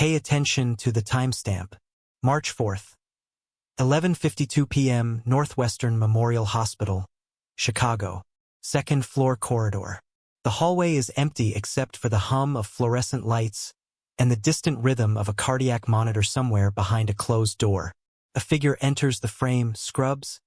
Pay attention to the timestamp. March 4th. 11:52 p.m. Northwestern Memorial Hospital, Chicago. Second floor corridor. The hallway is empty except for the hum of fluorescent lights and the distant rhythm of a cardiac monitor somewhere behind a closed door. A figure enters the frame, scrubs,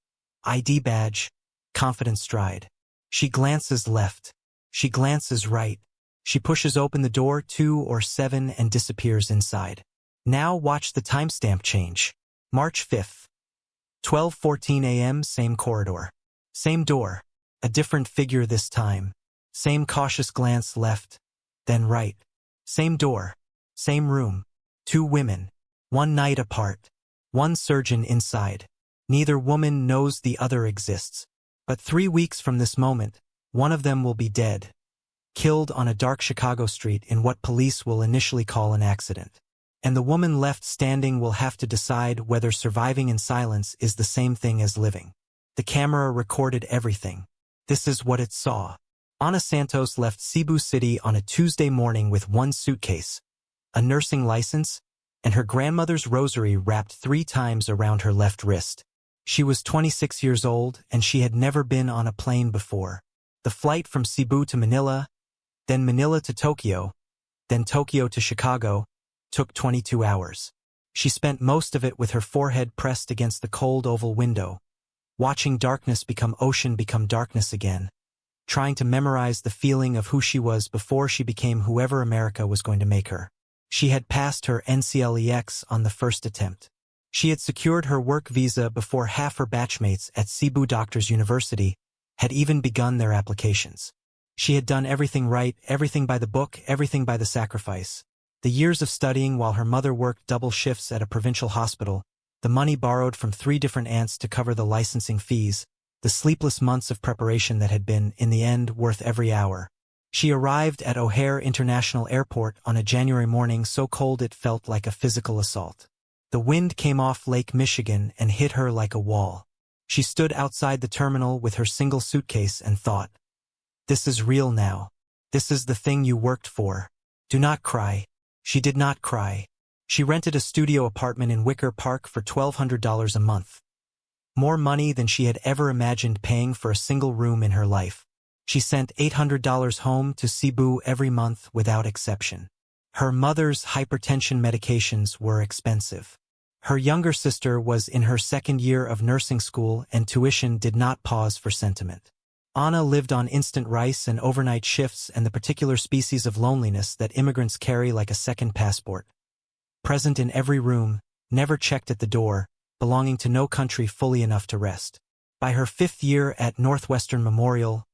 ID badge, confident stride. She glances left. She glances right. She pushes open the door 2 or 7 and disappears inside. Now watch the timestamp change. March 5th. 12:14 a.m. Same corridor. Same door. A different figure this time. Same cautious glance left, then right. Same door. Same room. 2 women. 1 night apart. 1 surgeon inside. Neither woman knows the other exists. But 3 weeks from this moment, one of them will be dead. Killed on a dark Chicago street in what police will initially call an accident. And the woman left standing will have to decide whether surviving in silence is the same thing as living. The camera recorded everything. This is what it saw. Ana Santos left Cebu City on a Tuesday morning with 1 suitcase, a nursing license, and her grandmother's rosary wrapped 3 times around her left wrist. She was 26 years old and she had never been on a plane before. The flight from Cebu to Manila, then Manila to Tokyo, then Tokyo to Chicago, took 22 hours. She spent most of it with her forehead pressed against the cold oval window, watching darkness become ocean become darkness again, trying to memorize the feeling of who she was before she became whoever America was going to make her. She had passed her NCLEX on the first attempt. She had secured her work visa before half her batchmates at Cebu Doctors University had even begun their applications. She had done everything right, everything by the book, everything by the sacrifice. The years of studying while her mother worked double shifts at a provincial hospital, the money borrowed from 3 different aunts to cover the licensing fees, the sleepless months of preparation that had been, in the end, worth every hour. She arrived at O'Hare International Airport on a January morning so cold it felt like a physical assault. The wind came off Lake Michigan and hit her like a wall. She stood outside the terminal with her single suitcase and thought, "This is real now. This is the thing you worked for. Do not cry." She did not cry. She rented a studio apartment in Wicker Park for $1,200 a month. More money than she had ever imagined paying for a single room in her life. She sent $800 home to Cebu every month without exception. Her mother's hypertension medications were expensive. Her younger sister was in her 2nd year of nursing school and tuition did not pause for sentiment. Ana lived on instant rice and overnight shifts and the particular species of loneliness that immigrants carry like a second passport. Present in every room, never checked at the door, belonging to no country fully enough to rest. By her 5th year at Northwestern Memorial,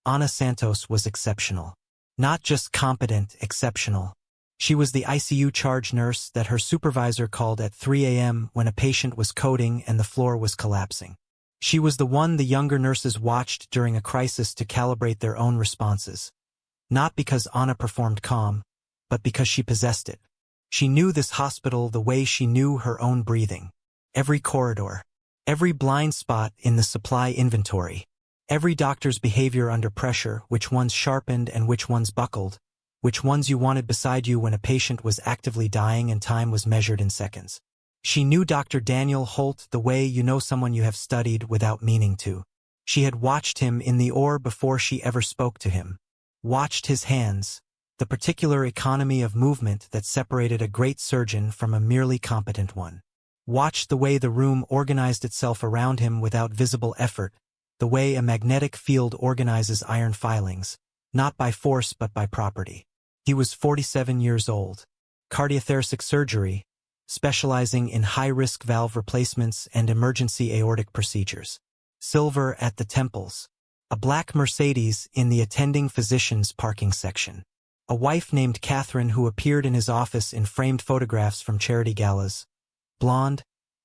Ana Santos was exceptional. Not just competent, exceptional. She was the ICU charge nurse that her supervisor called at 3 a.m. when a patient was coding and the floor was collapsing. She was the one the younger nurses watched during a crisis to calibrate their own responses. Not because Ana performed calm, but because she possessed it. She knew this hospital the way she knew her own breathing. Every corridor, every blind spot in the supply inventory, every doctor's behavior under pressure, which ones sharpened and which ones buckled, which ones you wanted beside you when a patient was actively dying and time was measured in seconds. She knew Dr. Daniel Holt the way you know someone you have studied without meaning to. She had watched him in the OR before she ever spoke to him. Watched his hands, the particular economy of movement that separated a great surgeon from a merely competent one. Watched the way the room organized itself around him without visible effort, the way a magnetic field organizes iron filings, not by force but by property. He was 47 years old. Cardiothoracic surgery, specializing in high-risk valve replacements and emergency aortic procedures. Silver at the temples. A black Mercedes in the attending physician's parking section. A wife named Catherine who appeared in his office in framed photographs from charity galas. Blonde,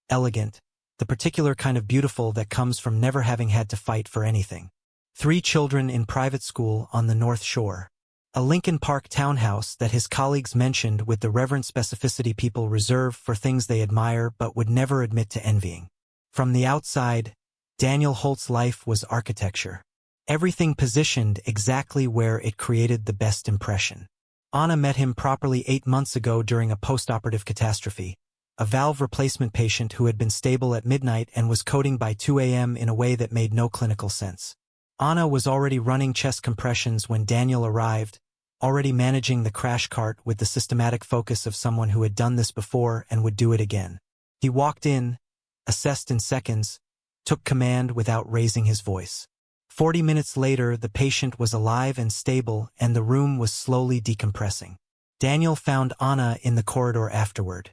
elegant, the particular kind of beautiful that comes from never having had to fight for anything. 3 children in private school on the North Shore. A Lincoln Park townhouse that his colleagues mentioned with the reverent specificity people reserve for things they admire but would never admit to envying. From the outside, Daniel Holt's life was architecture. Everything positioned exactly where it created the best impression. Anna met him properly 8 months ago during a postoperative catastrophe. A valve replacement patient who had been stable at midnight and was coding by 2 a.m. in a way that made no clinical sense. Anna was already running chest compressions when Daniel arrived, already managing the crash cart with the systematic focus of someone who had done this before and would do it again. He walked in, assessed in seconds, took command without raising his voice. 40 minutes later, the patient was alive and stable, and the room was slowly decompressing. Daniel found Anna in the corridor afterward.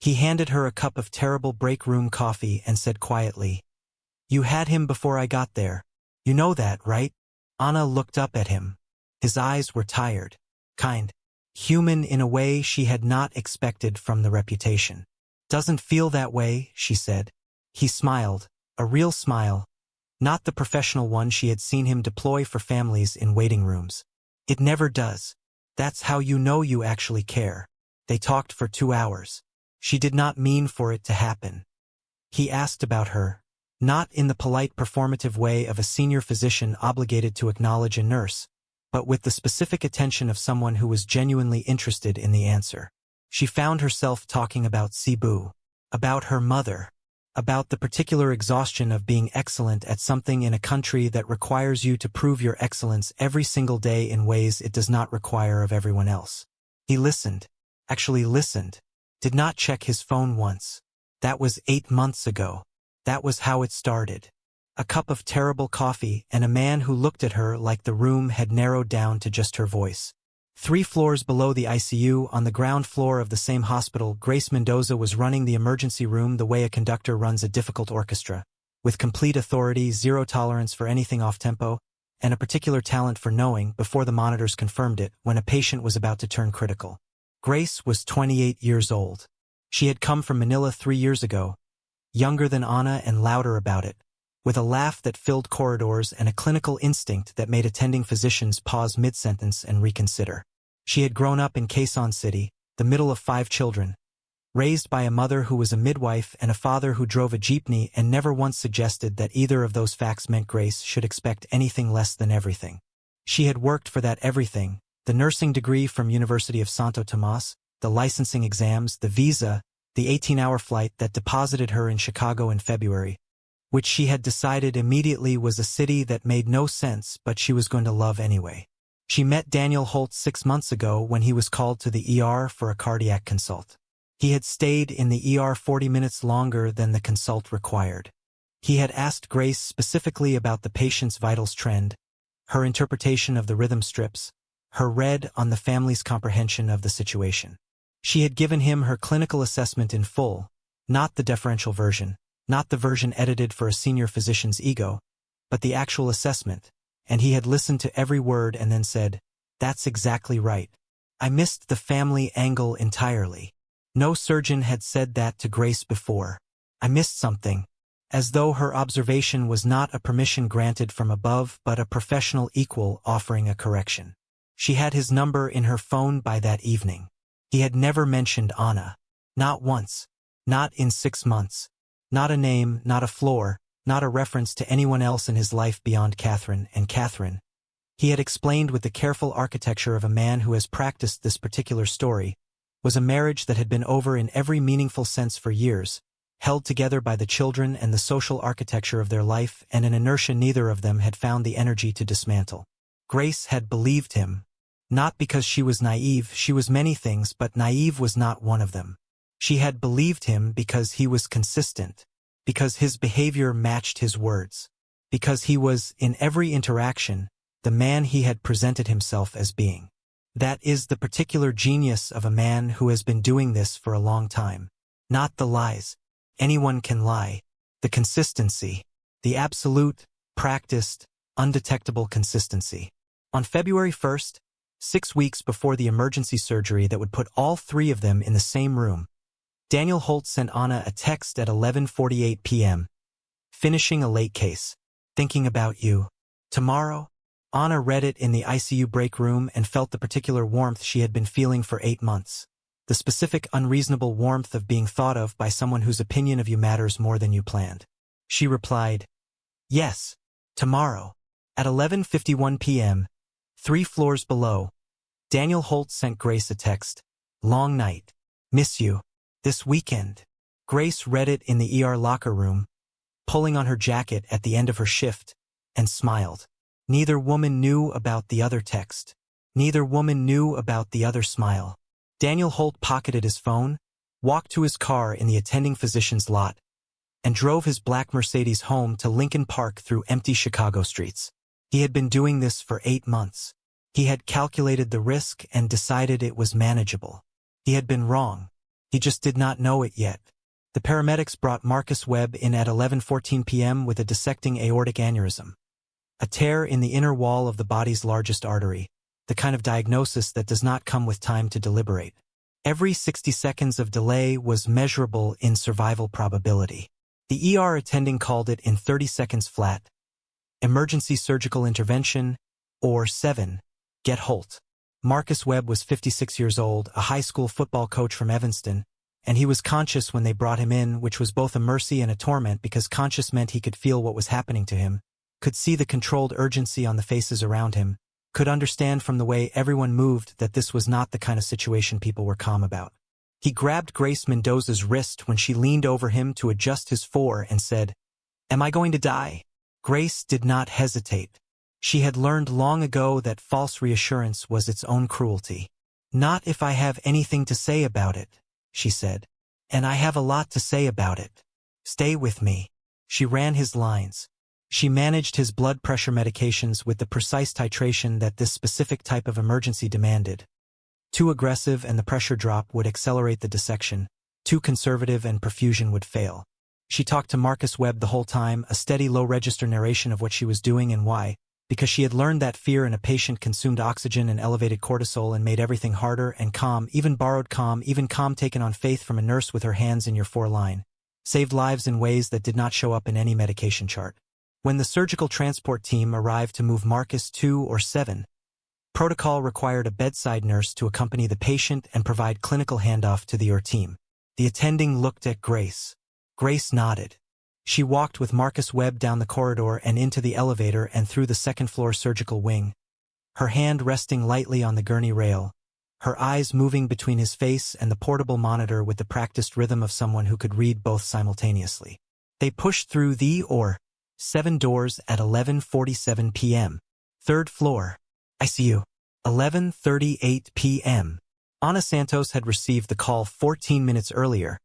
He handed her a cup of terrible break room coffee and said quietly, "You had him before I got there. You know that, right?" Anna looked up at him. His eyes were tired, kind, human in a way she had not expected from the reputation. "Doesn't feel that way," she said. He smiled, a real smile, not the professional one she had seen him deploy for families in waiting rooms. "It never does. That's how you know you actually care." They talked for 2 hours. She did not mean for it to happen. He asked about her, not in the polite performative way of a senior physician obligated to acknowledge a nurse, but with the specific attention of someone who was genuinely interested in the answer. She found herself talking about Cebu, about her mother, about the particular exhaustion of being excellent at something in a country that requires you to prove your excellence every single day in ways it does not require of everyone else. He listened, actually listened, did not check his phone once. That was 8 months ago. That was how it started. A cup of terrible coffee and a man who looked at her like the room had narrowed down to just her voice. 3 floors below the ICU, on the ground floor of the same hospital, Grace Mendoza was running the emergency room the way a conductor runs a difficult orchestra, with complete authority, zero tolerance for anything off-tempo, and a particular talent for knowing, before the monitors confirmed it, when a patient was about to turn critical. Grace was 28 years old. She had come from Manila 3 years ago, younger than Anna and louder about it, with a laugh that filled corridors and a clinical instinct that made attending physicians pause mid-sentence and reconsider. She had grown up in Quezon City, the middle of 5 children, raised by a mother who was a midwife and a father who drove a jeepney, and never once suggested that either of those facts meant Grace should expect anything less than everything. She had worked for that everything: the nursing degree from University of Santo Tomas, the licensing exams, the visa, the 18-hour flight that deposited her in Chicago in February, which she had decided immediately was a city that made no sense, but she was going to love anyway. She met Daniel Holt 6 months ago when he was called to the ER for a cardiac consult. He had stayed in the ER 40 minutes longer than the consult required. He had asked Grace specifically about the patient's vitals trend, her interpretation of the rhythm strips, her read on the family's comprehension of the situation. She had given him her clinical assessment in full, not the deferential version, not the version edited for a senior physician's ego, but the actual assessment, and he had listened to every word and then said, "That's exactly right. I missed the family angle entirely. No surgeon had said that to Grace before. I missed something," as though her observation was not a permission granted from above but a professional equal offering a correction. She had his number in her phone by that evening. He had never mentioned Anna. Not once. Not in 6 months. Not a name, not a floor, not a reference to anyone else in his life beyond Catherine and Catherine. He had explained with the careful architecture of a man who has practiced this particular story, was a marriage that had been over in every meaningful sense for years, held together by the children and the social architecture of their life, and an inertia neither of them had found the energy to dismantle. Grace had believed him. Not because she was naive, she was many things, but naive was not one of them. She had believed him because he was consistent, because his behavior matched his words, because he was, in every interaction, the man he had presented himself as being. That is the particular genius of a man who has been doing this for a long time. Not the lies. Anyone can lie. The consistency. The absolute, practiced, undetectable consistency. On February 1st, 6 weeks before the emergency surgery that would put all 3 of them in the same room, Daniel Holt sent Anna a text at 11:48 p.m. "Finishing a late case. Thinking about you. Tomorrow?" Anna read it in the ICU break room and felt the particular warmth she had been feeling for 8 months. The specific unreasonable warmth of being thought of by someone whose opinion of you matters more than you planned. She replied, "Yes, tomorrow. At 11:51 p.m., 3 floors below, Daniel Holt sent Grace a text. Long night. Miss you. This weekend. Grace read it in the ER locker room, pulling on her jacket at the end of her shift, and smiled. Neither woman knew about the other text. Neither woman knew about the other smile. Daniel Holt pocketed his phone, walked to his car in the attending physician's lot, and drove his black Mercedes home to Lincoln Park through empty Chicago streets. He had been doing this for 8 months. He had calculated the risk and decided it was manageable. He had been wrong. He just did not know it yet. The paramedics brought Marcus Webb in at 11:14 p.m. with a dissecting aortic aneurysm, a tear in the inner wall of the body's largest artery, the kind of diagnosis that does not come with time to deliberate. Every 60 seconds of delay was measurable in survival probability. The ER attending called it in 30 seconds flat. Emergency surgical intervention, or 7. Get Holt. Marcus Webb was 56 years old, a high school football coach from Evanston, and he was conscious when they brought him in, which was both a mercy and a torment because conscious meant he could feel what was happening to him, could see the controlled urgency on the faces around him, could understand from the way everyone moved that this was not the kind of situation people were calm about. He grabbed Grace Mendoza's wrist when she leaned over him to adjust his fore and said, "Am I going to die?" Grace did not hesitate. She had learned long ago that false reassurance was its own cruelty. "Not if I have anything to say about it," she said. "And I have a lot to say about it. Stay with me." She ran his lines. She managed his blood pressure medications with the precise titration that this specific type of emergency demanded. Too aggressive and the pressure drop would accelerate the dissection. Too conservative and perfusion would fail. She talked to Marcus Webb the whole time, a steady low-register narration of what she was doing and why, because she had learned that fear in a patient consumed oxygen and elevated cortisol and made everything harder, and calm, even borrowed calm, even calm taken on faith from a nurse with her hands in your foreline, saved lives in ways that did not show up in any medication chart. When the surgical transport team arrived to move Marcus 2 or 7, protocol required a bedside nurse to accompany the patient and provide clinical handoff to the ER team. The attending looked at Grace. Grace nodded. She walked with Marcus Webb down the corridor and into the elevator and through the second-floor surgical wing, her hand resting lightly on the gurney rail, her eyes moving between his face and the portable monitor with the practiced rhythm of someone who could read both simultaneously. They pushed through the ER 7 doors at 11:47 p.m. Third floor. ICU. 11:38 p.m. Ana Santos had received the call 14 minutes earlier,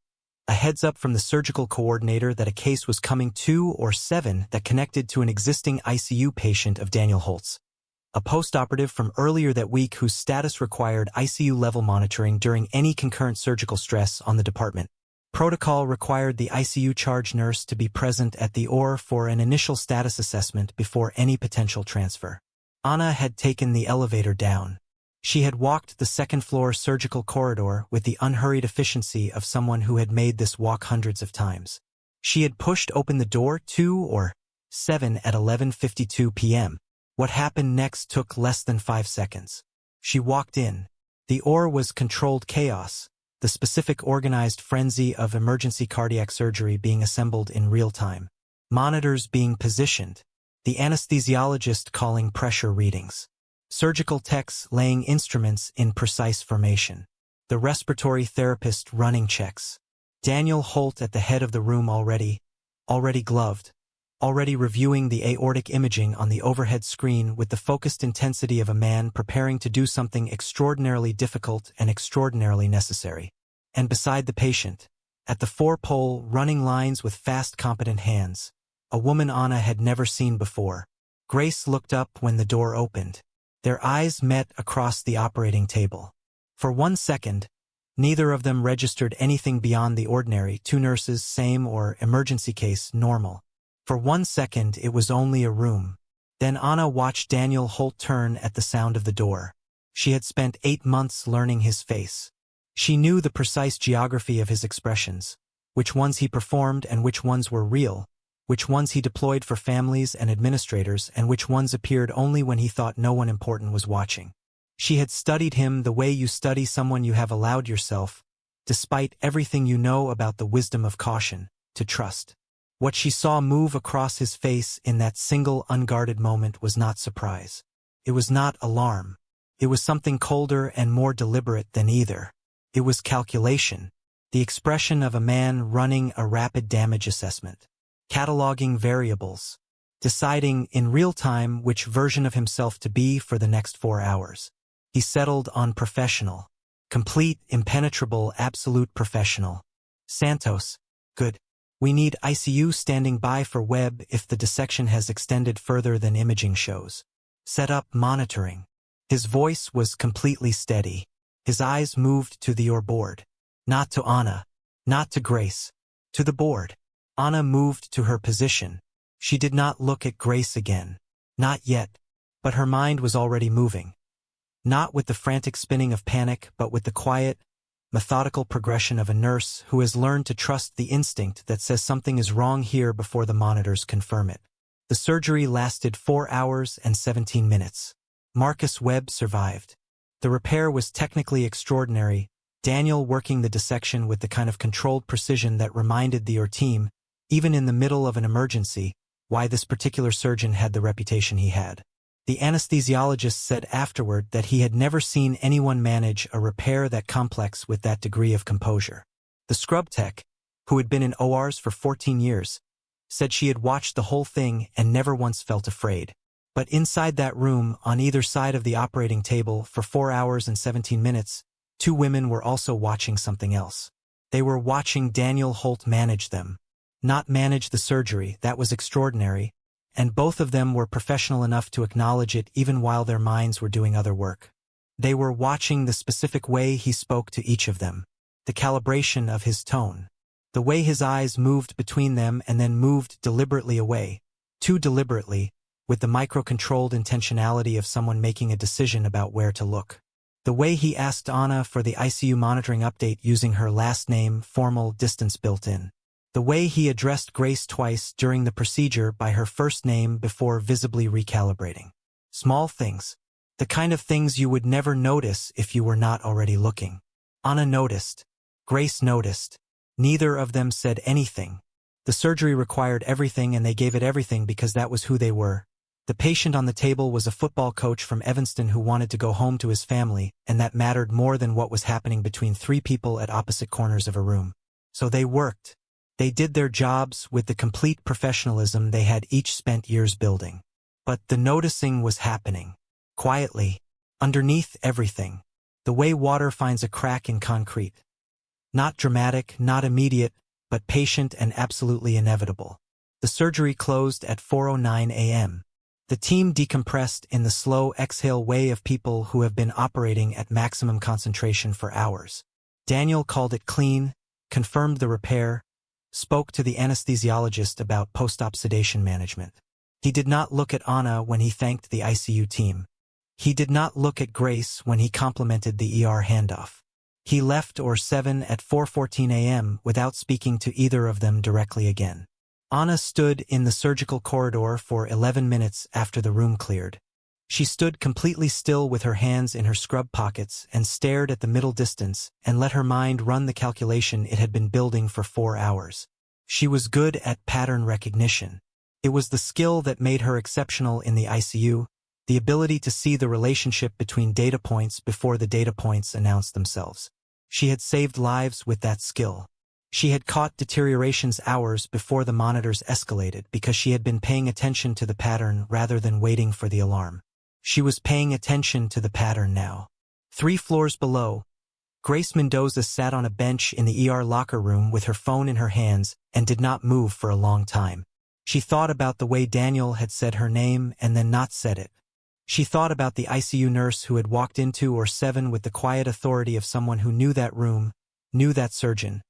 a heads-up from the surgical coordinator that a case was coming 2 or 7 that connected to an existing ICU patient of Daniel Holt's, a post-operative from earlier that week whose status required ICU-level monitoring during any concurrent surgical stress on the department. Protocol required the ICU charge nurse to be present at the OR for an initial status assessment before any potential transfer. Ana had taken the elevator down. She had walked the second-floor surgical corridor with the unhurried efficiency of someone who had made this walk hundreds of times. She had pushed open the door 2 or 7 at 11:52 p.m. What happened next took less than 5 seconds. She walked in. The OR was controlled chaos, the specific organized frenzy of emergency cardiac surgery being assembled in real time. Monitors being positioned. The anesthesiologist calling pressure readings. Surgical techs laying instruments in precise formation. The respiratory therapist running checks. Daniel Holt at the head of the room already gloved, already reviewing the aortic imaging on the overhead screen with the focused intensity of a man preparing to do something extraordinarily difficult and extraordinarily necessary. And beside the patient, at the four-pole running lines with fast, competent hands, a woman Ana had never seen before. Grace looked up when the door opened. Their eyes met across the operating table. For 1 second, neither of them registered anything beyond the ordinary, 2 nurses, same or emergency case, normal. For 1 second, it was only a room. Then Ana watched Daniel Holt turn at the sound of the door. She had spent 8 months learning his face. She knew the precise geography of his expressions, which ones he performed and which ones were real, which ones he deployed for families and administrators and which ones appeared only when he thought no one important was watching. She had studied him the way you study someone you have allowed yourself, despite everything you know about the wisdom of caution, to trust. What she saw move across his face in that single unguarded moment was not surprise. It was not alarm. It was something colder and more deliberate than either. It was calculation, the expression of a man running a rapid damage assessment, cataloging variables, deciding in real time which version of himself to be for the next 4 hours. He settled on professional. Complete, impenetrable, absolute professional. Santos. Good. We need ICU standing by for Webb if the dissection has extended further than imaging shows. Set up monitoring. His voice was completely steady. His eyes moved to the board. Not to Anna. Not to Grace. To the board. Anna moved to her position. She did not look at Grace again. Not yet. But her mind was already moving. Not with the frantic spinning of panic, but with the quiet, methodical progression of a nurse who has learned to trust the instinct that says something is wrong here before the monitors confirm it. The surgery lasted 4 hours and 17 minutes. Marcus Webb survived. The repair was technically extraordinary, Daniel working the dissection with the kind of controlled precision that reminded the team, even in the middle of an emergency, why this particular surgeon had the reputation he had. The anesthesiologist said afterward that he had never seen anyone manage a repair that complex with that degree of composure. The scrub tech, who had been in ORs for 14 years, said she had watched the whole thing and never once felt afraid. But inside that room, on either side of the operating table, for 4 hours and 17 minutes, 2 women were also watching something else. They were watching Daniel Holt manage them. Not manage the surgery, that was extraordinary, and both of them were professional enough to acknowledge it even while their minds were doing other work. They were watching the specific way he spoke to each of them, the calibration of his tone, the way his eyes moved between them and then moved deliberately away, too deliberately, with the micro-controlled intentionality of someone making a decision about where to look. The way he asked Anna for the ICU monitoring update using her last name, formal distance built in. The way he addressed Grace twice during the procedure by her first name before visibly recalibrating. Small things. The kind of things you would never notice if you were not already looking. Anna noticed. Grace noticed. Neither of them said anything. The surgery required everything and they gave it everything because that was who they were. The patient on the table was a football coach from Evanston who wanted to go home to his family, and that mattered more than what was happening between 3 people at opposite corners of a room. So they worked. They did their jobs with the complete professionalism they had each spent years building. But the noticing was happening. Quietly. Underneath everything. The way water finds a crack in concrete. Not dramatic, not immediate, but patient and absolutely inevitable. The surgery closed at 4:09 a.m. The team decompressed in the slow exhale way of people who have been operating at maximum concentration for hours. Daniel called it clean, confirmed the repair, spoke to the anesthesiologist about post-op sedation management. He did not look at Anna when he thanked the ICU team. He did not look at Grace when he complimented the ER handoff. He left OR7 at 4:14 a.m. without speaking to either of them directly again. Anna stood in the surgical corridor for 11 minutes after the room cleared. She stood completely still with her hands in her scrub pockets and stared at the middle distance and let her mind run the calculation it had been building for 4 hours. She was good at pattern recognition. It was the skill that made her exceptional in the ICU, the ability to see the relationship between data points before the data points announced themselves. She had saved lives with that skill. She had caught deteriorations hours before the monitors escalated because she had been paying attention to the pattern rather than waiting for the alarm. She was paying attention to the pattern now. 3 floors below, Grace Mendoza sat on a bench in the ER locker room with her phone in her hands and did not move for a long time. She thought about the way Daniel had said her name and then not said it. She thought about the ICU nurse who had walked into OR7 with the quiet authority of someone who knew that room, knew that surgeon,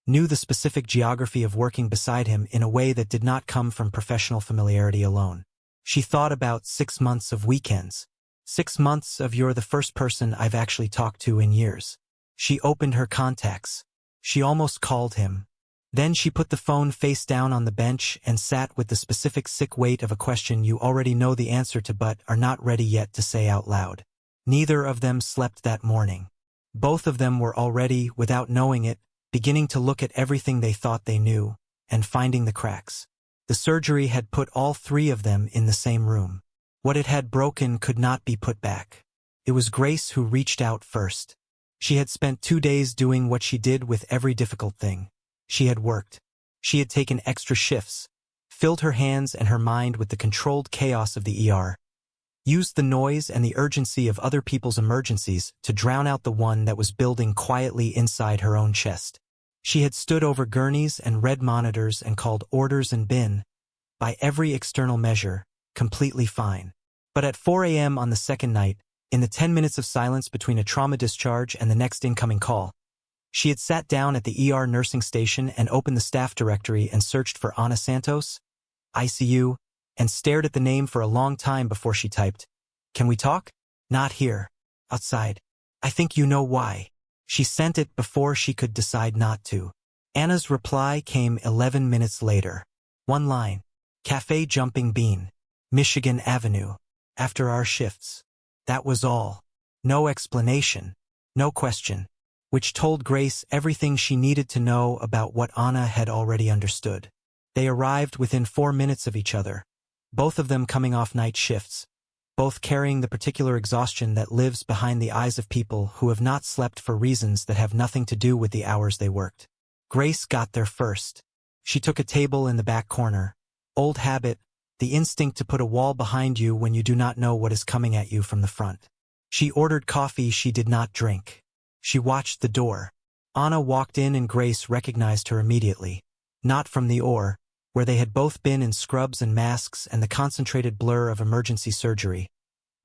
knew the specific geography of working beside him in a way that did not come from professional familiarity alone. She thought about 6 months of weekends. 6 months of "you're the first person I've actually talked to in years." She opened her contacts. She almost called him. Then she put the phone face down on the bench and sat with the specific sick weight of a question you already know the answer to but are not ready yet to say out loud. Neither of them slept that morning. Both of them were already, without knowing it, beginning to look at everything they thought they knew, and finding the cracks. The surgery had put all 3 of them in the same room. What it had broken could not be put back. It was Grace who reached out first. She had spent 2 days doing what she did with every difficult thing. She had worked. She had taken extra shifts, filled her hands and her mind with the controlled chaos of the ER, used the noise and the urgency of other people's emergencies to drown out the one that was building quietly inside her own chest. She had stood over gurneys and read monitors and called orders and been, by every external measure, completely fine. But at 4 a.m. on the second night, in the 10 minutes of silence between a trauma discharge and the next incoming call, she had sat down at the ER nursing station and opened the staff directory and searched for Ana Santos, ICU, and stared at the name for a long time before she typed, "Can we talk?" "Not here. Outside. I think you know why." She sent it before she could decide not to. Anna's reply came 11 minutes later. One line. "Cafe Jumping Bean. Michigan Avenue. After our shifts." That was all. No explanation. No question. Which told Grace everything she needed to know about what Anna had already understood. They arrived within 4 minutes of each other, both of them coming off night shifts, both carrying the particular exhaustion that lives behind the eyes of people who have not slept for reasons that have nothing to do with the hours they worked. Grace got there first. She took a table in the back corner. Old habit, the instinct to put a wall behind you when you do not know what is coming at you from the front. She ordered coffee she did not drink. She watched the door. Anna walked in and Grace recognized her immediately. Not from the OR, where they had both been in scrubs and masks and the concentrated blur of emergency surgery,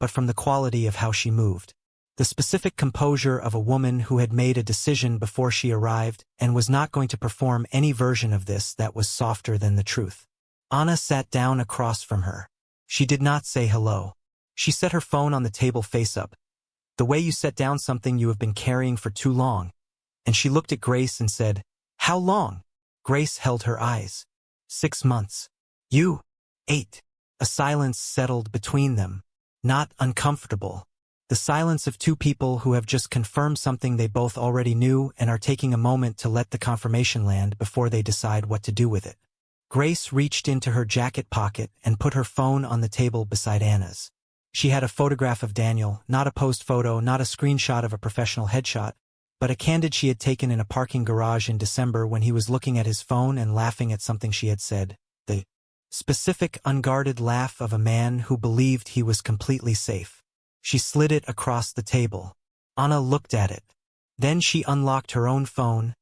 but from the quality of how she moved. The specific composure of a woman who had made a decision before she arrived and was not going to perform any version of this that was softer than the truth. Anna sat down across from her. She did not say hello. She set her phone on the table face up. "The way you set down something you have been carrying for too long." And she looked at Grace and said, "How long?" Grace held her eyes. 6 months. "You?" 8. A silence settled between them. Not uncomfortable. The silence of two people who have just confirmed something they both already knew and are taking a moment to let the confirmation land before they decide what to do with it. Grace reached into her jacket pocket and put her phone on the table beside Anna's. She had a photograph of Daniel, not a posed photo, not a screenshot of a professional headshot, but a candid she had taken in a parking garage in December when he was looking at his phone and laughing at something she had said. The specific, unguarded laugh of a man who believed he was completely safe. She slid it across the table. Anna looked at it. Then she unlocked her own phone,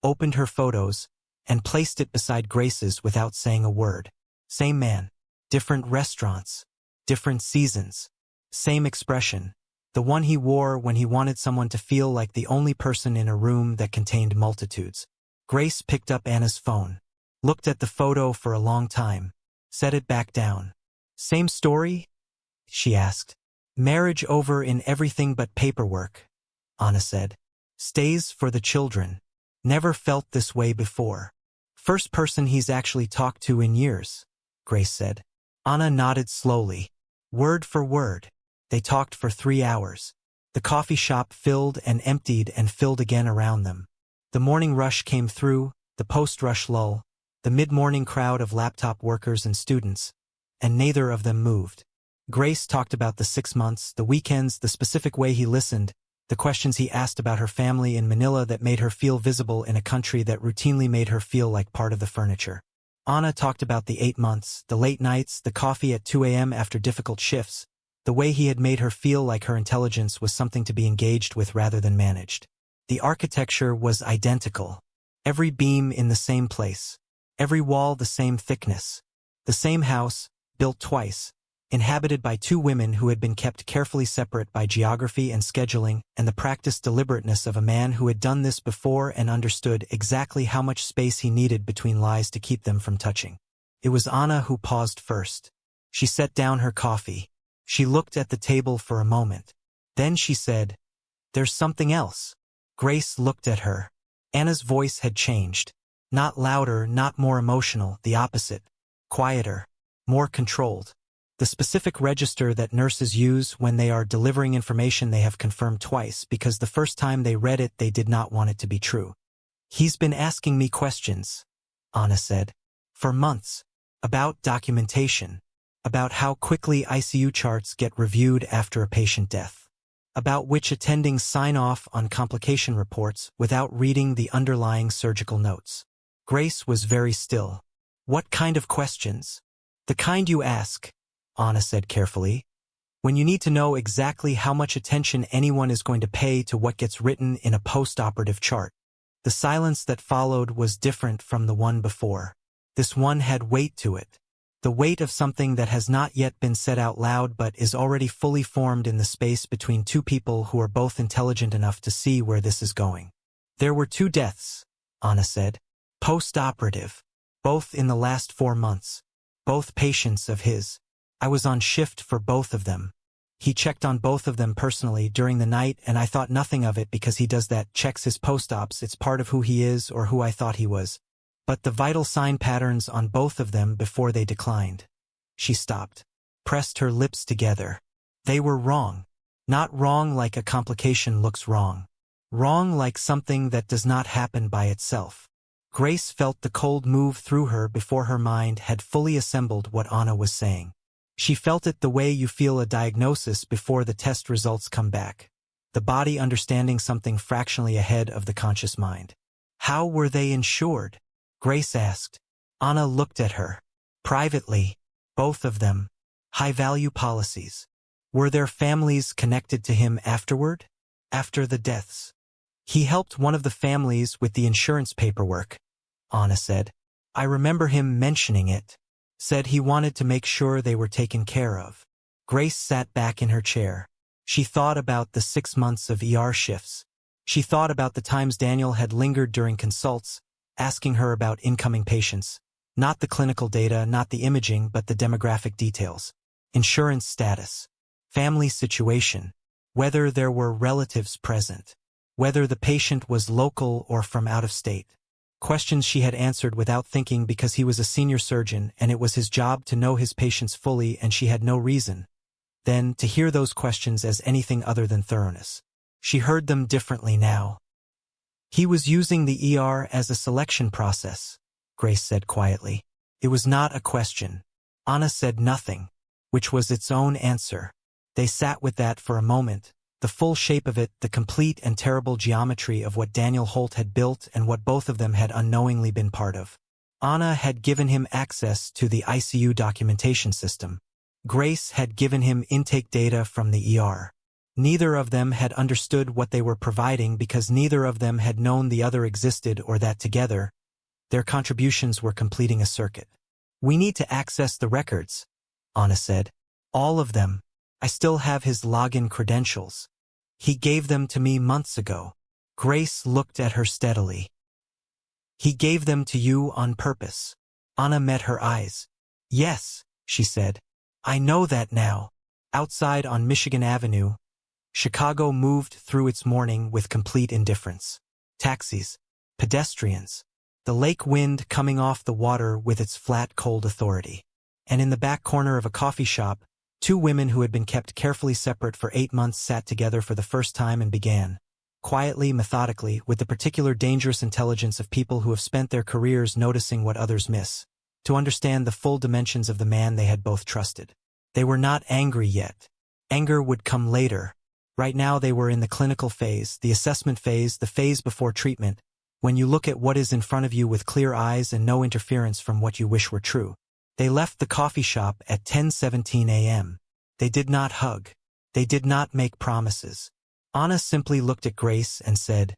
opened her photos, and placed it beside Grace's without saying a word. Same man. Different restaurants. Different seasons. Same expression. The one he wore when he wanted someone to feel like the only person in a room that contained multitudes. Grace picked up Anna's phone. Looked at the photo for a long time. Set it back down. "Same story?" she asked. "Marriage over in everything but paperwork," Anna said. "Stays for the children. Never felt this way before. First person he's actually talked to in years," Grace said. Anna nodded slowly. Word for word. They talked for 3 hours. The coffee shop filled and emptied and filled again around them. The morning rush came through, the post-rush lull, the mid-morning crowd of laptop workers and students, and neither of them moved. Grace talked about the 6 months, the weekends, the specific way he listened, the questions he asked about her family in Manila that made her feel visible in a country that routinely made her feel like part of the furniture. Anna talked about the 8 months, the late nights, the coffee at 2 a.m. after difficult shifts, the way he had made her feel like her intelligence was something to be engaged with rather than managed. The architecture was identical. Every beam in the same place. Every wall the same thickness. The same house, built twice, inhabited by 2 women who had been kept carefully separate by geography and scheduling and the practiced deliberateness of a man who had done this before and understood exactly how much space he needed between lies to keep them from touching. It was Anna who paused first. She set down her coffee. She looked at the table for a moment. Then she said, "There's something else." Grace looked at her. Anna's voice had changed. Not louder, not more emotional, the opposite. Quieter. More controlled. The specific register that nurses use when they are delivering information they have confirmed twice because the first time they read it they did not want it to be true. "He's been asking me questions," Anna said. "For months. About documentation. About how quickly ICU charts get reviewed after a patient death. about which attendings sign off on complication reports without reading the underlying surgical notes. Grace was very still. What kind of questions? The kind you ask, Anna said carefully, when you need to know exactly how much attention anyone is going to pay to what gets written in a post-operative chart. The silence that followed was different from the one before. This one had weight to it. The weight of something that has not yet been said out loud but is already fully formed in the space between two people who are both intelligent enough to see where this is going. There were 2 deaths, Anna said. Post-operative. Both in the last 4 months. Both patients of his. I was on shift for both of them. He checked on both of them personally during the night, and I thought nothing of it because he does that, checks his post-ops, it's part of who he is or who I thought he was. But the vital sign patterns on both of them before they declined. She stopped, pressed her lips together. They were wrong. Not wrong like a complication looks wrong. Wrong like something that does not happen by itself. Grace felt the cold move through her before her mind had fully assembled what Anna was saying. She felt it the way you feel a diagnosis before the test results come back. The body understanding something fractionally ahead of the conscious mind. How were they insured? Grace asked. Anna looked at her. Privately. Both of them. High-value policies. Were their families connected to him afterward? After the deaths? He helped one of the families with the insurance paperwork, Anna said. I remember him mentioning it. Said he wanted to make sure they were taken care of. Grace sat back in her chair. She thought about the 6 months of ER shifts. She thought about the times Daniel had lingered during consults, asking her about incoming patients. Not the clinical data, not the imaging, but the demographic details. Insurance status. Family situation. Whether there were relatives present. Whether the patient was local or from out of state. Questions she had answered without thinking because he was a senior surgeon and it was his job to know his patients fully, and she had no reason, then, to hear those questions as anything other than thoroughness. She heard them differently now. He was using the ER as a selection process, Grace said quietly. It was not a question. Anna said nothing, which was its own answer. They sat with that for a moment. The full shape of it, the complete and terrible geometry of what Daniel Holt had built and what both of them had unknowingly been part of. Anna had given him access to the ICU documentation system. Grace had given him intake data from the ER. Neither of them had understood what they were providing because neither of them had known the other existed or that together, their contributions were completing a circuit. We need to access the records, Anna said. All of them. I still have his login credentials. He gave them to me months ago. Grace looked at her steadily. He gave them to you on purpose. Anna met her eyes. Yes, she said. I know that now. Outside on Michigan Avenue, Chicago moved through its morning with complete indifference. Taxis, pedestrians, the lake wind coming off the water with its flat, cold authority. And in the back corner of a coffee shop, 2 women who had been kept carefully separate for 8 months sat together for the first time and began, quietly, methodically, with the particular dangerous intelligence of people who have spent their careers noticing what others miss, to understand the full dimensions of the man they had both trusted. They were not angry yet. Anger would come later. Right now they were in the clinical phase, the assessment phase, the phase before treatment, when you look at what is in front of you with clear eyes and no interference from what you wish were true. They left the coffee shop at 10:17 a.m. They did not hug. They did not make promises. Anna simply looked at Grace and said,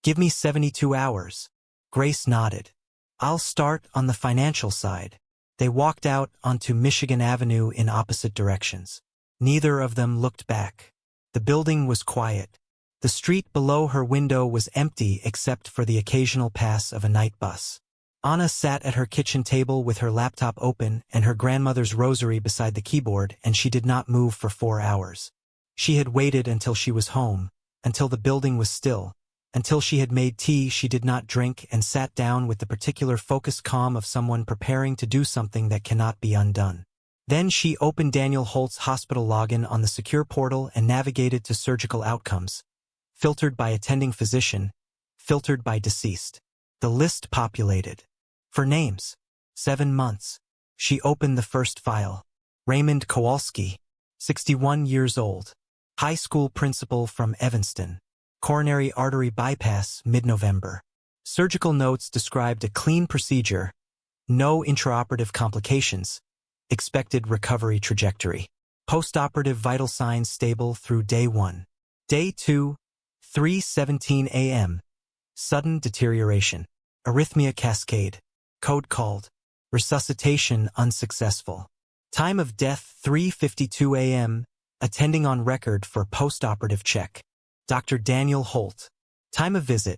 "Give me 72 hours. Grace nodded. "I'll start on the financial side." They walked out onto Michigan Avenue in opposite directions. Neither of them looked back. The building was quiet. The street below her window was empty except for the occasional pass of a night bus. Anna sat at her kitchen table with her laptop open and her grandmother's rosary beside the keyboard, and she did not move for 4 hours. She had waited until she was home, until the building was still, until she had made tea she did not drink, and sat down with the particular focused calm of someone preparing to do something that cannot be undone. Then she opened Daniel Holt's hospital login on the secure portal and navigated to surgical outcomes, filtered by attending physician, filtered by deceased. The list populated. For names. 7 months. She opened the first file. Raymond Kowalski, 61 years old. High school principal from Evanston. Coronary artery bypass mid-November. Surgical notes described a clean procedure, no intraoperative complications, expected recovery trajectory. Postoperative vital signs stable through day 1. Day 2, 3:17 a.m. Sudden deterioration. Arrhythmia cascade. Code called. Resuscitation unsuccessful. Time of death 3:52 a.m. Attending on record for postoperative check. Dr. Daniel Holt. Time of visit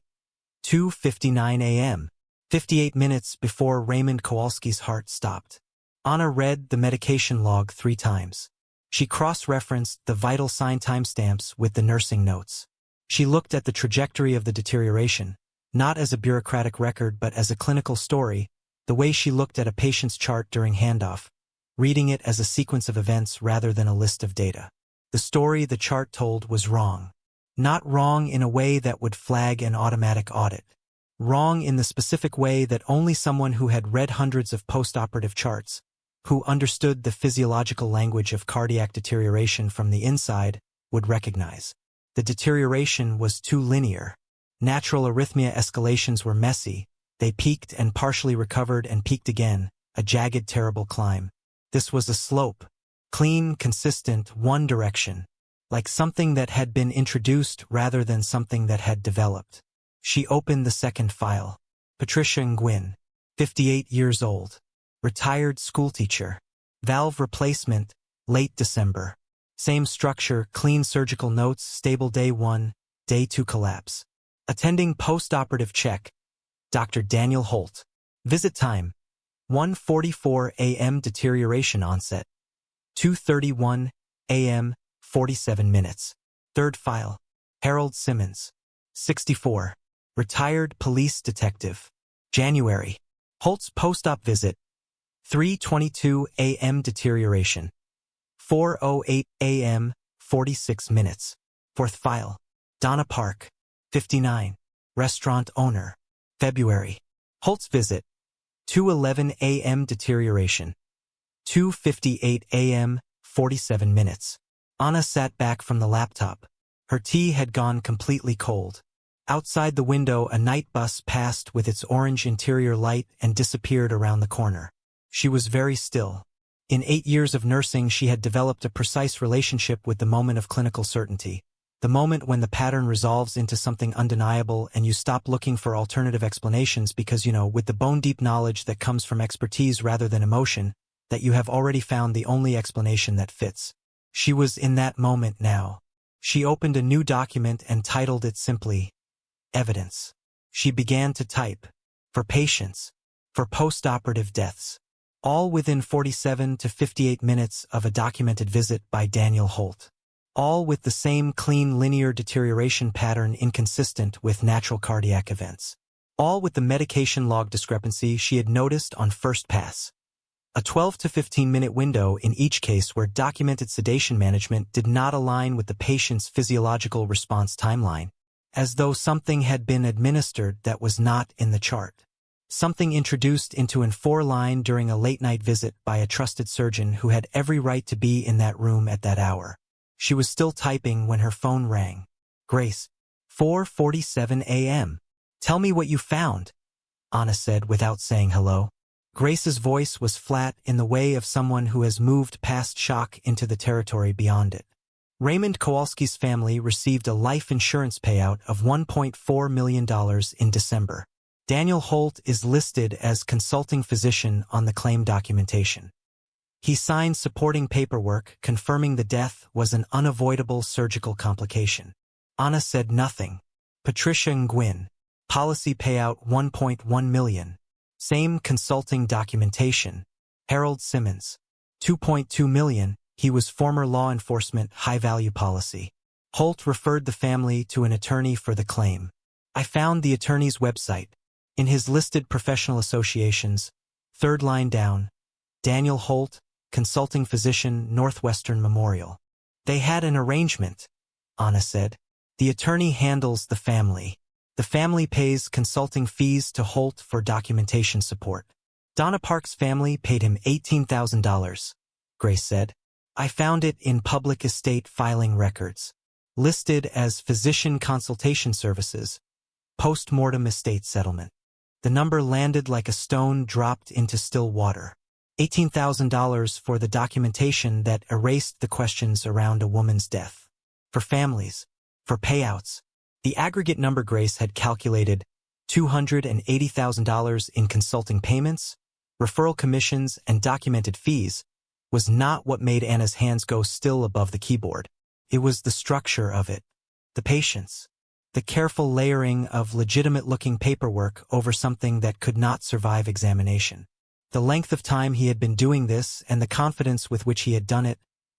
2:59 a.m. 58 minutes before Raymond Kowalski's heart stopped. Anna read the medication log 3 times. She cross-referenced the vital sign timestamps with the nursing notes. She looked at the trajectory of the deterioration, not as a bureaucratic record but as a clinical story, the way she looked at a patient's chart during handoff, reading it as a sequence of events rather than a list of data. The story the chart told was wrong. Not wrong in a way that would flag an automatic audit. Wrong in the specific way that only someone who had read hundreds of postoperative charts, who understood the physiological language of cardiac deterioration from the inside, would recognize. The deterioration was too linear. Natural arrhythmia escalations were messy. They peaked and partially recovered and peaked again, a jagged, terrible climb. This was a slope, clean, consistent, one direction, like something that had been introduced rather than something that had developed. She opened the second file. Patricia Nguyen, 58 years old. Retired schoolteacher. Valve replacement, late December. Same structure, clean surgical notes, stable day 1, day 2 collapse. Attending postoperative check, Dr. Daniel Holt. Visit time, 1:44 a.m. deterioration onset. 2:31 a.m., 47 minutes. Third file. Harold Simmons, 64. Retired police detective. January. Holt's post-op visit. 3:22 a.m. deterioration. 4:08 a.m., 46 minutes. Fourth file. Donna Park, 59. Restaurant owner. February. Holt's visit. 2:11 a.m. deterioration. 2:58 a.m., 47 minutes. Anna sat back from the laptop. Her tea had gone completely cold. Outside the window, a night bus passed with its orange interior light and disappeared around the corner. She was very still. In 8 years of nursing, she had developed a precise relationship with the moment of clinical certainty. The moment when the pattern resolves into something undeniable and you stop looking for alternative explanations because, with the bone-deep knowledge that comes from expertise rather than emotion, that you have already found the only explanation that fits. She was in that moment now. She opened a new document and titled it simply, Evidence. She began to type. For patients. For postoperative deaths. All within 47 to 58 minutes of a documented visit by Daniel Holt. All with the same clean linear deterioration pattern inconsistent with natural cardiac events. All with the medication log discrepancy she had noticed on first pass. A 12 to 15-minute window in each case where documented sedation management did not align with the patient's physiological response timeline, as though something had been administered that was not in the chart. Something introduced into an 4-line during a late-night visit by a trusted surgeon who had every right to be in that room at that hour. She was still typing when her phone rang. Grace, 4:47 a.m. Tell me what you found, Anna said without saying hello. Grace's voice was flat in the way of someone who has moved past shock into the territory beyond it. Raymond Kowalski's family received a life insurance payout of $1.4 million in December. Daniel Holt is listed as consulting physician on the claim documentation. He signed supporting paperwork confirming the death was an unavoidable surgical complication. Anna said nothing. Patricia Nguyen. Policy payout $1.1 million. Same consulting documentation. Harold Simmons. $2.2 million. He was former law enforcement high-value policy. Holt referred the family to an attorney for the claim. I found the attorney's website. In his listed professional associations, third line down, Daniel Holt, consulting physician, Northwestern Memorial. They had an arrangement, Anna said. The attorney handles the family. The family pays consulting fees to Holt for documentation support. Donna Park's family paid him $18,000, Grace said. I found it in public estate filing records, listed as physician consultation services, post-mortem estate settlement. The number landed like a stone dropped into still water. $18,000 for the documentation that erased the questions around a woman's death. For families, for payouts, the aggregate number Grace had calculated $280,000 in consulting payments, referral commissions, and documented fees was not what made Anna's hands go still above the keyboard. It was the structure of it, the patience, the careful layering of legitimate-looking paperwork over something that could not survive examination. The length of time he had been doing this and the confidence with which he had done it,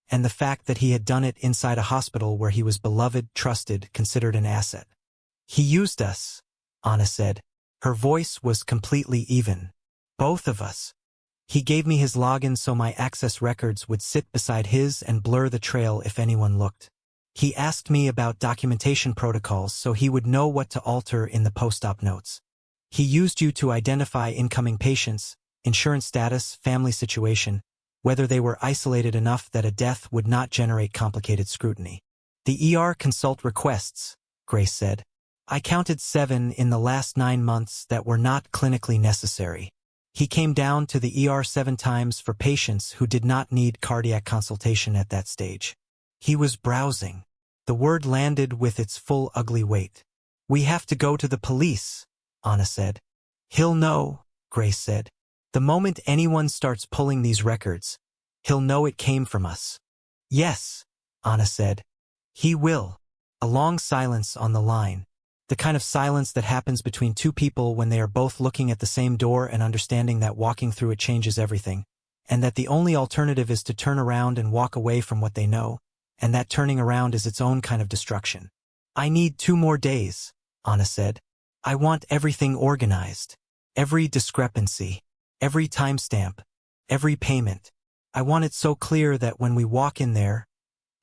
and the fact that he had done it inside a hospital where he was beloved, trusted, considered an asset. He used us, Anna said. Her voice was completely even. Both of us. He gave me his login so my access records would sit beside his and blur the trail if anyone looked. He asked me about documentation protocols so he would know what to alter in the post-op notes. He used you to identify incoming patients, insurance status, family situation, whether they were isolated enough that a death would not generate complicated scrutiny. The ER consult requests, Grace said. I counted 7 in the last 9 months that were not clinically necessary. He came down to the ER 7 times for patients who did not need cardiac consultation at that stage. He was browsing. The word landed with its full ugly weight. We have to go to the police, Anna said. He'll know, Grace said. The moment anyone starts pulling these records, he'll know it came from us. Yes, Anna said. He will. A long silence on the line. The kind of silence that happens between two people when they are both looking at the same door and understanding that walking through it changes everything, and that the only alternative is to turn around and walk away from what they know, and that turning around is its own kind of destruction. I need 2 more days, Anna said. I want everything organized. Every discrepancy. Every timestamp, every payment. I want it so clear that when we walk in there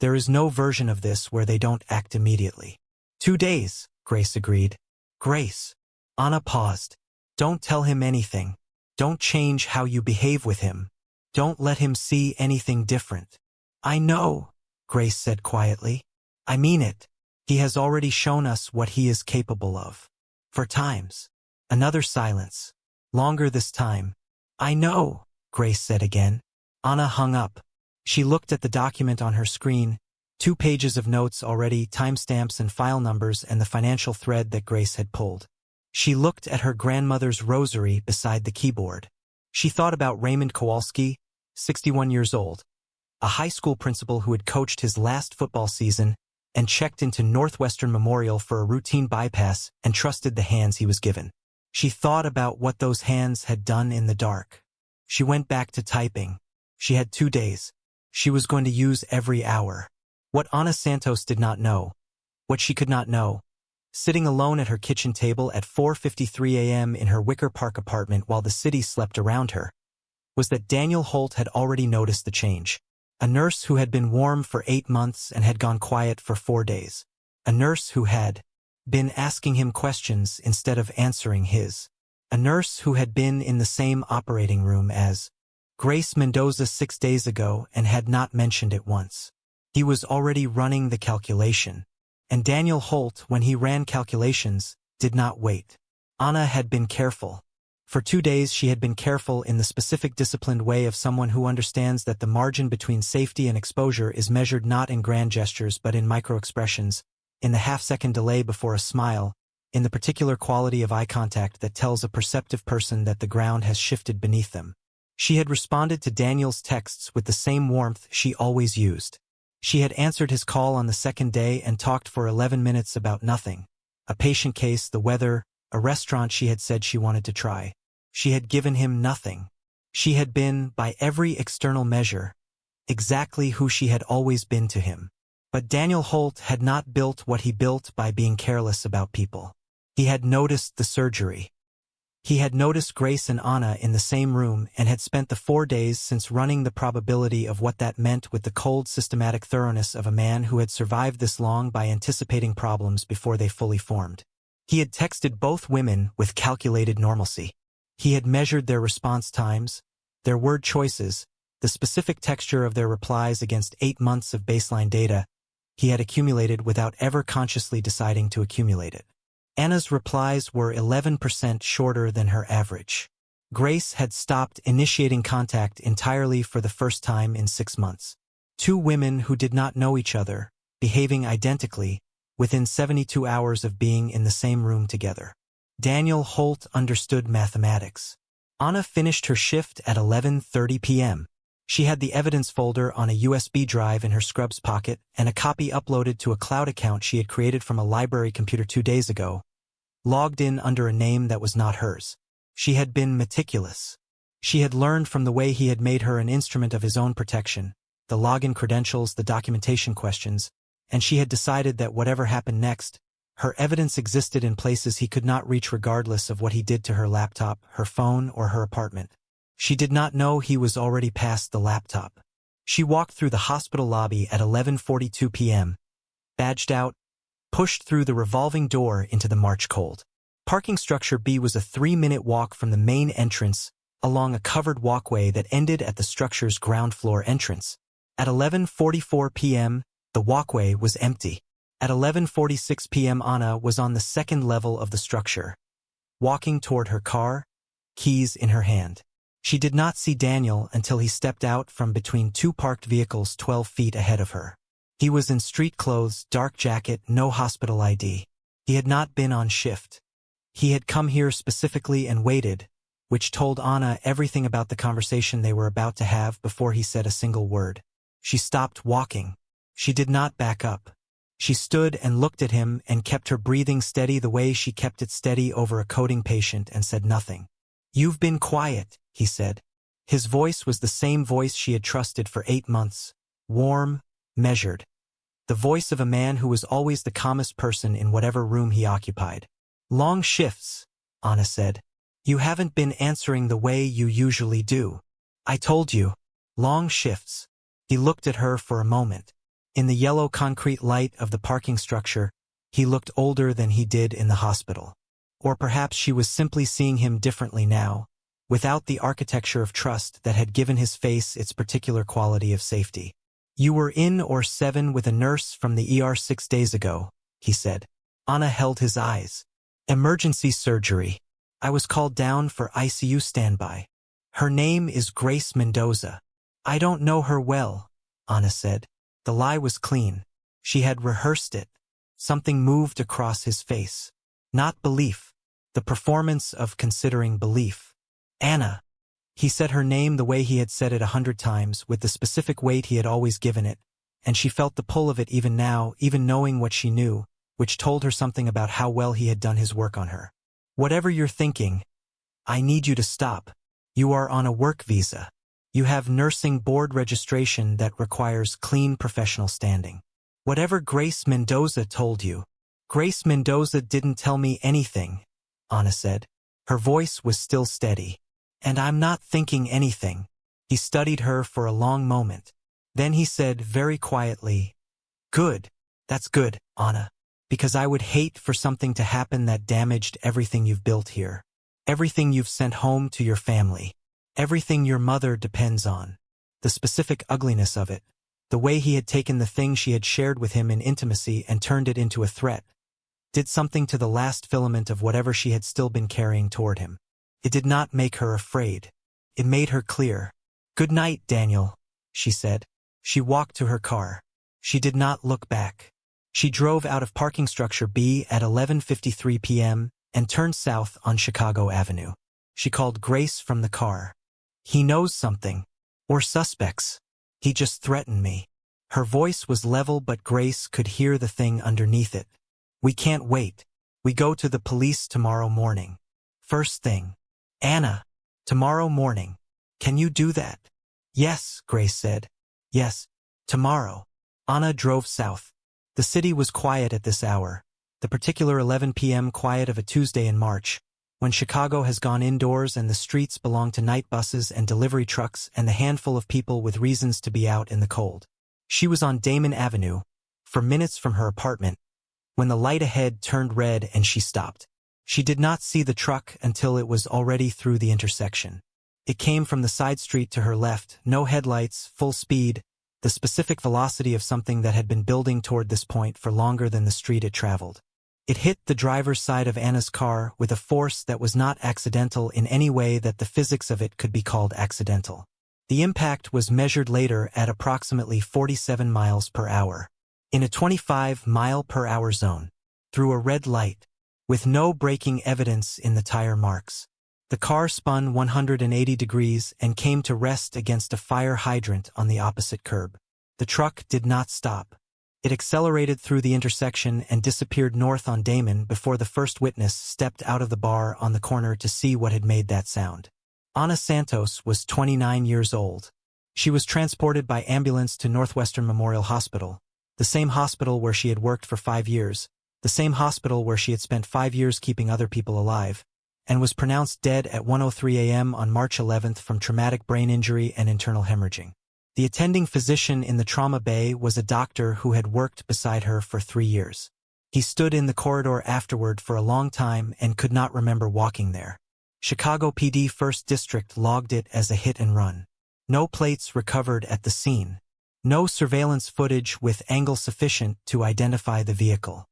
is no version of this where they don't act immediately. 2 days, Grace agreed. Grace. Anna paused. Don't tell him anything. Don't change how you behave with him. Don't let him see anything different. I know, Grace said quietly. I mean it. He has already shown us what he is capable of. For times. Another silence. Longer this time. I know, Grace said again. Anna hung up. She looked at the document on her screen, 2 pages of notes already, timestamps and file numbers, and the financial thread that Grace had pulled. She looked at her grandmother's rosary beside the keyboard. She thought about Raymond Kowalski, 61 years old, a high school principal who had coached his last football season and checked into Northwestern Memorial for a routine bypass and trusted the hands he was given. She thought about what those hands had done in the dark. She went back to typing. She had 2 days. She was going to use every hour. What Anna Santos did not know, what she could not know, sitting alone at her kitchen table at 4:53 a.m. in her Wicker Park apartment while the city slept around her, was that Daniel Holt had already noticed the change. A nurse who had been warm for 8 months and had gone quiet for 4 days. A nurse who had been asking him questions instead of answering his. A nurse who had been in the same operating room as Grace Mendoza 6 days ago and had not mentioned it once. He was already running the calculation. And Daniel Holt, when he ran calculations, did not wait. Anna had been careful. For 2 days she had been careful in the specific disciplined way of someone who understands that the margin between safety and exposure is measured not in grand gestures but in micro-expressions, in the half-second delay before a smile, in the particular quality of eye contact that tells a perceptive person that the ground has shifted beneath them. She had responded to Daniel's texts with the same warmth she always used. She had answered his call on the 2nd day and talked for 11 minutes about nothing. A patient case, the weather, a restaurant she had said she wanted to try. She had given him nothing. She had been, by every external measure, exactly who she had always been to him. But Daniel Holt had not built what he built by being careless about people. He had noticed the surgery. He had noticed Grace and Anna in the same room and had spent the 4 days since running the probability of what that meant with the cold, systematic thoroughness of a man who had survived this long by anticipating problems before they fully formed. He had texted both women with calculated normalcy. He had measured their response times, their word choices, the specific texture of their replies against 8 months of baseline data he had accumulated without ever consciously deciding to accumulate it. Anna's replies were 11% shorter than her average. Grace had stopped initiating contact entirely for the first time in 6 months. Two women who did not know each other, behaving identically, within 72 hours of being in the same room together. Daniel Holt understood mathematics. Anna finished her shift at 11:30 p.m. She had the evidence folder on a USB drive in her scrubs pocket and a copy uploaded to a cloud account she had created from a library computer 2 days ago, logged in under a name that was not hers. She had been meticulous. She had learned from the way he had made her an instrument of his own protection, the login credentials, the documentation questions, and she had decided that whatever happened next, her evidence existed in places he could not reach regardless of what he did to her laptop, her phone, or her apartment. She did not know he was already past the laptop. She walked through the hospital lobby at 11:42 p.m., badged out, pushed through the revolving door into the March cold. Parking structure B was a 3-minute walk from the main entrance along a covered walkway that ended at the structure's ground floor entrance. At 11:44 p.m., the walkway was empty. At 11:46 p.m. Anna was on the second level of the structure, walking toward her car, keys in her hand. She did not see Daniel until he stepped out from between two parked vehicles 12 feet ahead of her. He was in street clothes, dark jacket, no hospital ID. He had not been on shift. He had come here specifically and waited, which told Anna everything about the conversation they were about to have before he said a single word. She stopped walking. She did not back up. She stood and looked at him and kept her breathing steady the way she kept it steady over a coding patient and said nothing. "You've been quiet," he said. His voice was the same voice she had trusted for 8 months, warm, measured. The voice of a man who was always the calmest person in whatever room he occupied. "Long shifts," Anna said. "You haven't been answering the way you usually do. I told you. Long shifts." He looked at her for a moment. In the yellow concrete light of the parking structure, he looked older than he did in the hospital. Or perhaps she was simply seeing him differently now, without the architecture of trust that had given his face its particular quality of safety. "You were in or 7 with a nurse from the ER 6 days ago," he said. Anna held his eyes. "Emergency surgery. I was called down for ICU standby. Her name is Grace Mendoza." "I don't know her well," Anna said. The lie was clean. She had rehearsed it. Something moved across his face. Not belief. The performance of considering belief. "Anna." He said her name the way he had said it 100 times, with the specific weight he had always given it, and she felt the pull of it even now, even knowing what she knew, which told her something about how well he had done his work on her. "Whatever you're thinking, I need you to stop. You are on a work visa. You have nursing board registration that requires clean professional standing. Whatever Grace Mendoza told you." "Grace Mendoza didn't tell me anything," Anna said. Her voice was still steady. "And I'm not thinking anything." He studied her for a long moment. Then he said very quietly, "Good. That's good, Anna. Because I would hate for something to happen that damaged everything you've built here. Everything you've sent home to your family. Everything your mother depends on. The specific ugliness of it. The way he had taken the thing she had shared with him in intimacy and turned it into a threat. Did something to the last filament of whatever she had still been carrying toward him. It did not make her afraid. It made her clear. "Good night, Daniel," she said. She walked to her car. She did not look back. She drove out of parking structure B at 11:53 p.m. and turned south on Chicago Avenue. She called Grace from the car. "He knows something. Or suspects. He just threatened me." Her voice was level, but Grace could hear the thing underneath it. "We can't wait. We go to the police tomorrow morning. First thing." "Anna, tomorrow morning. Can you do that?" "Yes," Grace said. "Yes, tomorrow." Anna drove south. The city was quiet at this hour, the particular 11 p.m. quiet of a Tuesday in March, when Chicago has gone indoors and the streets belong to night buses and delivery trucks and the handful of people with reasons to be out in the cold. She was on Damon Avenue, for minutes from her apartment, when the light ahead turned red and she stopped. She did not see the truck until it was already through the intersection. It came from the side street to her left, no headlights, full speed, the specific velocity of something that had been building toward this point for longer than the street it traveled. It hit the driver's side of Anna's car with a force that was not accidental in any way that the physics of it could be called accidental. The impact was measured later at approximately 47 miles per hour. In a 25-mile-per-hour zone. Through a red light. With no braking evidence in the tire marks. The car spun 180 degrees and came to rest against a fire hydrant on the opposite curb. The truck did not stop. It accelerated through the intersection and disappeared north on Damon before the first witness stepped out of the bar on the corner to see what had made that sound. Ana Santos was 29 years old. She was transported by ambulance to Northwestern Memorial Hospital, the same hospital where she had worked for 5 years, the same hospital where she had spent 5 years keeping other people alive, and was pronounced dead at 1:03 a.m. on March 11th from traumatic brain injury and internal hemorrhaging. The attending physician in the trauma bay was a doctor who had worked beside her for 3 years. He stood in the corridor afterward for a long time and could not remember walking there. Chicago PD 1st District logged it as a hit and run. No plates recovered at the scene. No surveillance footage with angle sufficient to identify the vehicle.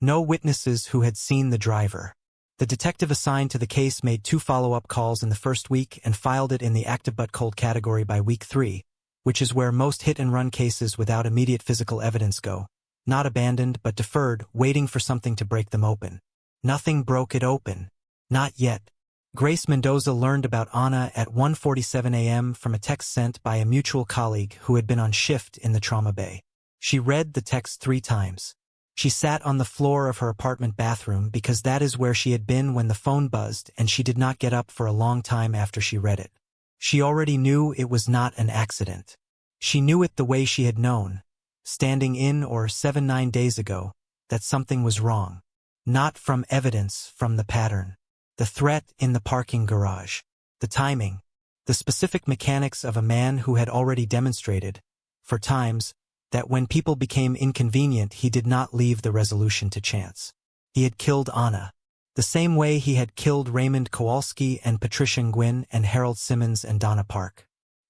No witnesses who had seen the driver. The detective assigned to the case made 2 follow-up calls in the first week and filed it in the active but cold category by week 3, which is where most hit-and-run cases without immediate physical evidence go. Not abandoned but deferred, waiting for something to break them open. Nothing broke it open. Not yet. Grace Mendoza learned about Ana at 1:47 a.m. from a text sent by a mutual colleague who had been on shift in the trauma bay. She read the text 3 times. She sat on the floor of her apartment bathroom because that is where she had been when the phone buzzed, and she did not get up for a long time after she read it. She already knew it was not an accident. She knew it the way she had known, standing in or 7-9 days ago, that something was wrong. Not from evidence, from the pattern. The threat in the parking garage. The timing. The specific mechanics of a man who had already demonstrated, for times, that when people became inconvenient he did not leave the resolution to chance. He had killed Ana. The same way he had killed Raymond Kowalski and Patricia Nguyen and Harold Simmons and Donna Park.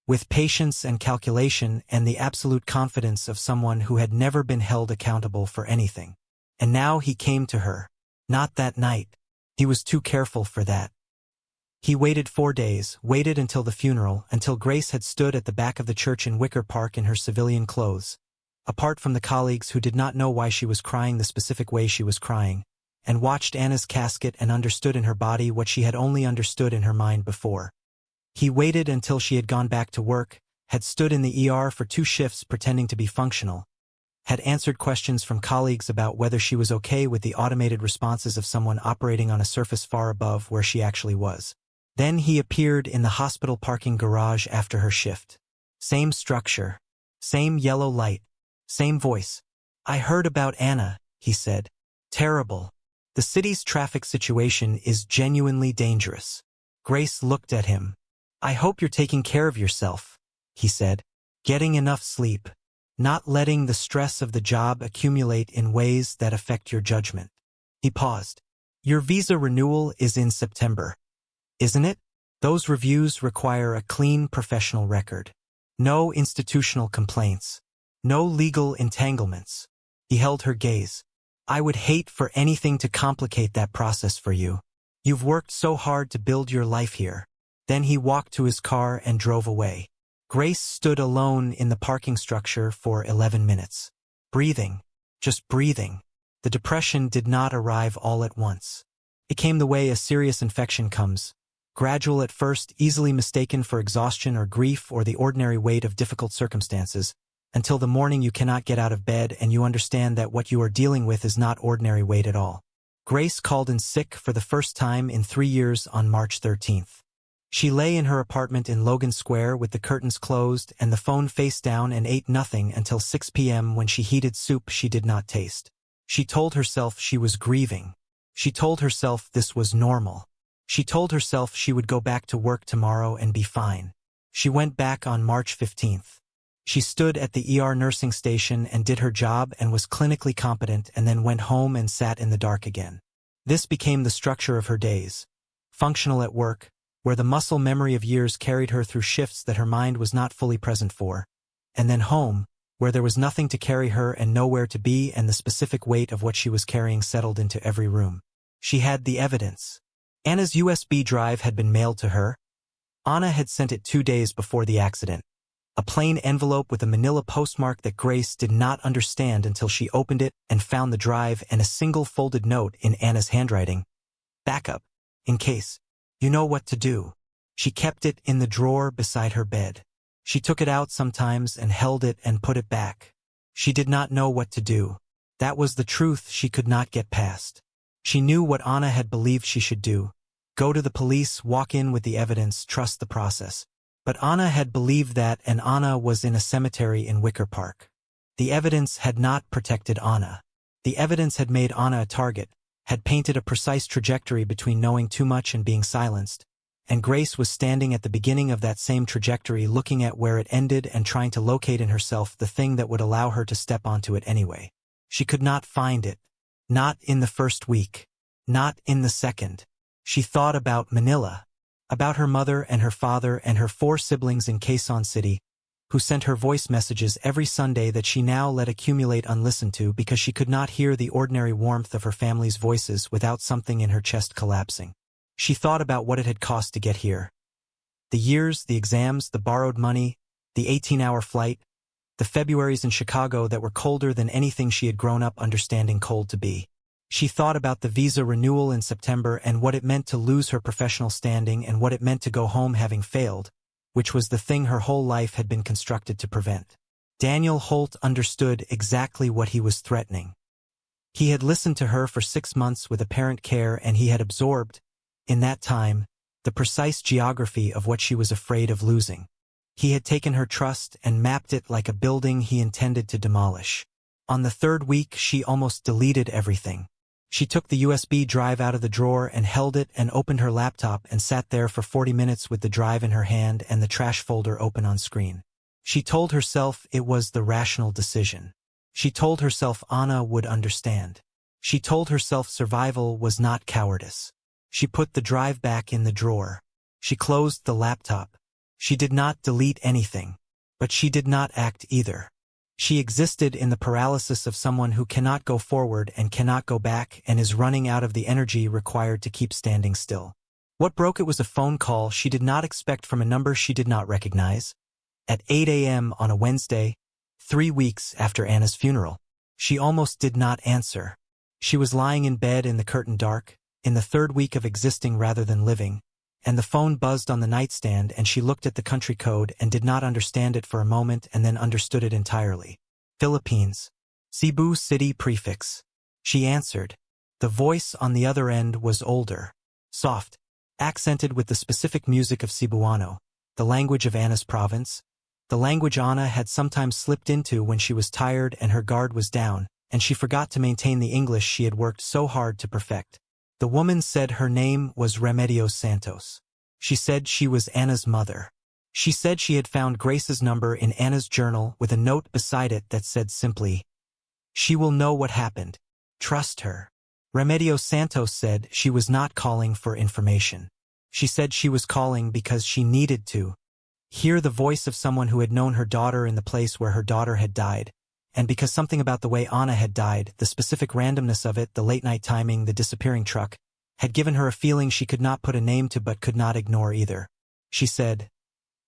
With patience and calculation and the absolute confidence of someone who had never been held accountable for anything. And now he came to her. Not that night. He was too careful for that. He waited 4 days, waited until the funeral, until Grace had stood at the back of the church in Wicker Park in her civilian clothes, apart from the colleagues who did not know why she was crying the specific way she was crying, and watched Anna's casket and understood in her body what she had only understood in her mind before. He waited until she had gone back to work, had stood in the ER for 2 shifts pretending to be functional, had answered questions from colleagues about whether she was okay with the automated responses of someone operating on a surface far above where she actually was. Then he appeared in the hospital parking garage after her shift. Same structure. Same yellow light. Same voice. "I heard about Anna," he said. "Terrible. The city's traffic situation is genuinely dangerous." Grace looked at him. "I hope you're taking care of yourself," he said. "Getting enough sleep. Not letting the stress of the job accumulate in ways that affect your judgment." He paused. "Your visa renewal is in September, isn't it? Those reviews require a clean professional record. No institutional complaints. No legal entanglements." He held her gaze. "I would hate for anything to complicate that process for you. You've worked so hard to build your life here." Then he walked to his car and drove away. Grace stood alone in the parking structure for 11 minutes. Breathing. Just breathing. The depression did not arrive all at once. It came the way a serious infection comes. Gradual at first, easily mistaken for exhaustion or grief or the ordinary weight of difficult circumstances, until the morning you cannot get out of bed and you understand that what you are dealing with is not ordinary weight at all. Grace called in sick for the first time in 3 years on March 13th. She lay in her apartment in Logan Square with the curtains closed and the phone face down and ate nothing until 6 p.m. when she heated soup she did not taste. She told herself she was grieving. She told herself this was normal. She told herself she would go back to work tomorrow and be fine. She went back on March 15th. She stood at the ER nursing station and did her job and was clinically competent and then went home and sat in the dark again. This became the structure of her days. Functional at work, where the muscle memory of years carried her through shifts that her mind was not fully present for, and then home, where there was nothing to carry her and nowhere to be, and the specific weight of what she was carrying settled into every room. She had the evidence. Anna's USB drive had been mailed to her. Anna had sent it 2 days before the accident. A plain envelope with a manila postmark that Grace did not understand until she opened it and found the drive and a single folded note in Anna's handwriting. Backup. In case. You know what to do. She kept it in the drawer beside her bed. She took it out sometimes and held it and put it back. She did not know what to do. That was the truth she could not get past. She knew what Anna had believed she should do. Go to the police, walk in with the evidence, trust the process. But Anna had believed that, and Anna was in a cemetery in Wicker Park. The evidence had not protected Anna. The evidence had made Anna a target, had painted a precise trajectory between knowing too much and being silenced, and Grace was standing at the beginning of that same trajectory, looking at where it ended and trying to locate in herself the thing that would allow her to step onto it anyway. She could not find it. Not in the first week. Not in the second. She thought about Manila, about her mother and her father and her 4 siblings in Quezon City, who sent her voice messages every Sunday that she now let accumulate unlistened to because she could not hear the ordinary warmth of her family's voices without something in her chest collapsing. She thought about what it had cost to get here. The years, the exams, the borrowed money, the 18-hour flight, the Februaries in Chicago that were colder than anything she had grown up understanding cold to be. She thought about the visa renewal in September and what it meant to lose her professional standing and what it meant to go home having failed, which was the thing her whole life had been constructed to prevent. Daniel Holt understood exactly what he was threatening. He had listened to her for 6 months with apparent care, and he had absorbed, in that time, the precise geography of what she was afraid of losing. He had taken her trust and mapped it like a building he intended to demolish. On the 3rd week, she almost deleted everything. She took the USB drive out of the drawer and held it and opened her laptop and sat there for 40 minutes with the drive in her hand and the trash folder open on screen. She told herself it was the rational decision. She told herself Anna would understand. She told herself survival was not cowardice. She put the drive back in the drawer. She closed the laptop. She did not delete anything. But she did not act either. She existed in the paralysis of someone who cannot go forward and cannot go back and is running out of the energy required to keep standing still. What broke it was a phone call she did not expect from a number she did not recognize. At 8 a.m. on a Wednesday, 3 weeks after Anna's funeral. She almost did not answer. She was lying in bed in the curtain dark, in the 3rd week of existing rather than living, and the phone buzzed on the nightstand and she looked at the country code and did not understand it for a moment and then understood it entirely. Philippines. Cebu City prefix. She answered. The voice on the other end was older, soft, accented with the specific music of Cebuano, the language of Anna's province, the language Anna had sometimes slipped into when she was tired and her guard was down, and she forgot to maintain the English she had worked so hard to perfect. The woman said her name was Remedios Santos. She said she was Anna's mother. She said she had found Grace's number in Anna's journal with a note beside it that said simply, "She will know what happened. Trust her." Remedios Santos said she was not calling for information. She said she was calling because she needed to hear the voice of someone who had known her daughter in the place where her daughter had died, and because something about the way Anna had died, the specific randomness of it, the late-night timing, the disappearing truck, had given her a feeling she could not put a name to but could not ignore either. She said,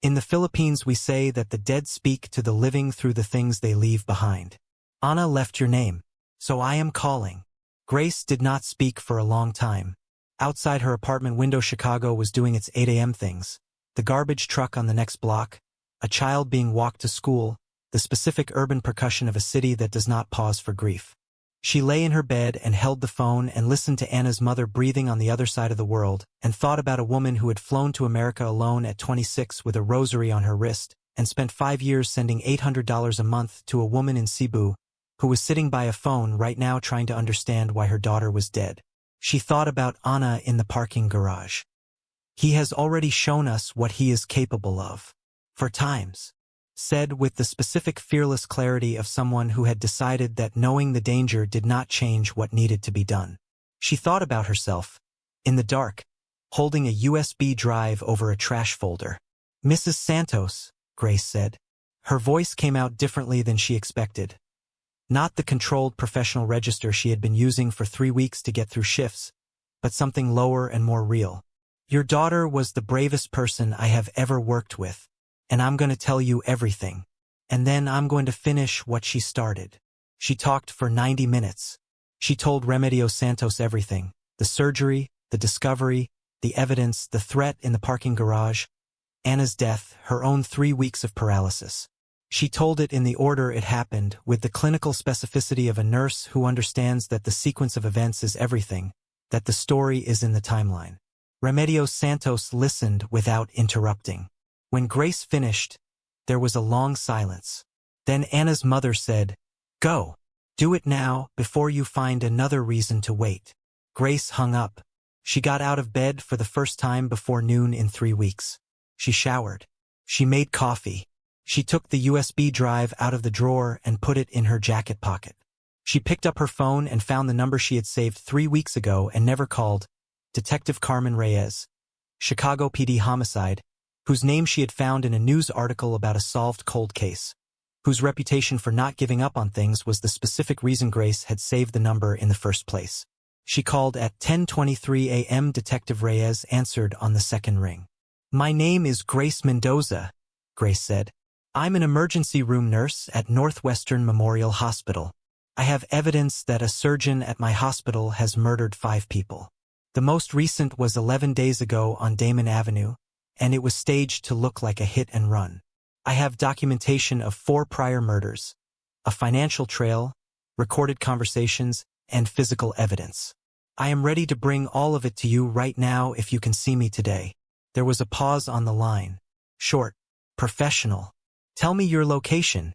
"In the Philippines we say that the dead speak to the living through the things they leave behind. Anna left your name, so I am calling." Grace did not speak for a long time. Outside her apartment window, Chicago was doing its 8 a.m. things. The garbage truck on the next block, a child being walked to school, the specific urban percussion of a city that does not pause for grief. She lay in her bed and held the phone and listened to Anna's mother breathing on the other side of the world, and thought about a woman who had flown to America alone at 26 with a rosary on her wrist, and spent 5 years sending $800 a month to a woman in Cebu, who was sitting by a phone right now trying to understand why her daughter was dead. She thought about Anna in the parking garage. He has already shown us what he is capable of. For times. Said with the specific fearless clarity of someone who had decided that knowing the danger did not change what needed to be done. She thought about herself, in the dark, holding a USB drive over a trash folder. "Mrs. Santos," Grace said. Her voice came out differently than she expected. Not the controlled professional register she had been using for 3 weeks to get through shifts, but something lower and more real. "Your daughter was the bravest person I have ever worked with, and I'm going to tell you everything. And then I'm going to finish what she started." She talked for 90 minutes. She told Remedios Santos everything: the surgery, the discovery, the evidence, the threat in the parking garage, Anna's death, her own 3 weeks of paralysis. She told it in the order it happened, with the clinical specificity of a nurse who understands that the sequence of events is everything, that the story is in the timeline. Remedios Santos listened without interrupting. When Grace finished, there was a long silence. Then Anna's mother said, "Go. Do it now, before you find another reason to wait." Grace hung up. She got out of bed for the first time before noon in 3 weeks. She showered. She made coffee. She took the USB drive out of the drawer and put it in her jacket pocket. She picked up her phone and found the number she had saved 3 weeks ago and never called: Detective Carmen Reyes, Chicago PD homicide, whose name she had found in a news article about a solved cold case, whose reputation for not giving up on things was the specific reason Grace had saved the number in the first place. She called at 10:23 a.m. Detective Reyes answered on the second ring. "My name is Grace Mendoza," Grace said. "I'm an emergency room nurse at Northwestern Memorial Hospital. I have evidence that a surgeon at my hospital has murdered 5 people. The most recent was 11 days ago on Damon Avenue, and it was staged to look like a hit and run. I have documentation of 4 prior murders, a financial trail, recorded conversations, and physical evidence. I am ready to bring all of it to you right now if you can see me today." There was a pause on the line. Short, professional. "Tell me your location,"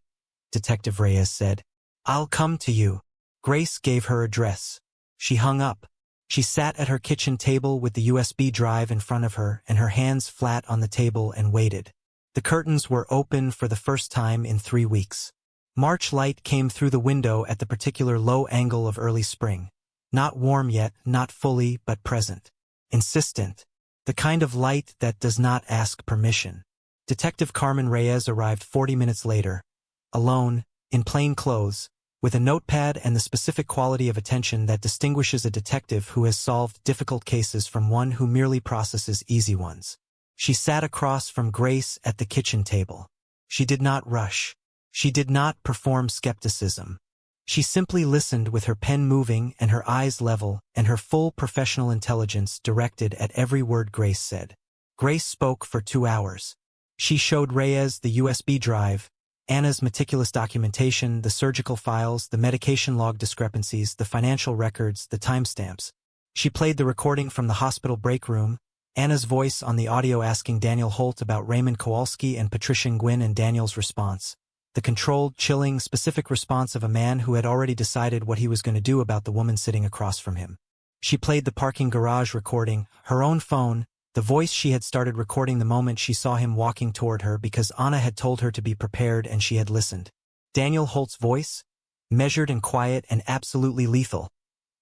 Detective Reyes said. "I'll come to you." Grace gave her address. She hung up. She sat at her kitchen table with the USB drive in front of her and her hands flat on the table and waited. The curtains were open for the first time in 3 weeks. March light came through the window at the particular low angle of early spring. Not warm yet, not fully, but present. Insistent. The kind of light that does not ask permission. Detective Carmen Reyes arrived 40 minutes later, alone, in plain clothes, with a notepad and the specific quality of attention that distinguishes a detective who has solved difficult cases from one who merely processes easy ones. She sat across from Grace at the kitchen table. She did not rush. She did not perform skepticism. She simply listened with her pen moving and her eyes level and her full professional intelligence directed at every word Grace said. Grace spoke for 2 hours. She showed Reyes the USB drive, Anna's meticulous documentation, the surgical files, the medication log discrepancies, the financial records, the timestamps. She played the recording from the hospital break room, Anna's voice on the audio asking Daniel Holt about Raymond Kowalski and Patricia Nguyen, and Daniel's response. The controlled, chilling, specific response of a man who had already decided what he was going to do about the woman sitting across from him. She played the parking garage recording, her own phone, the voice she had started recording the moment she saw him walking toward her because Anna had told her to be prepared and she had listened. Daniel Holt's voice, measured and quiet and absolutely lethal,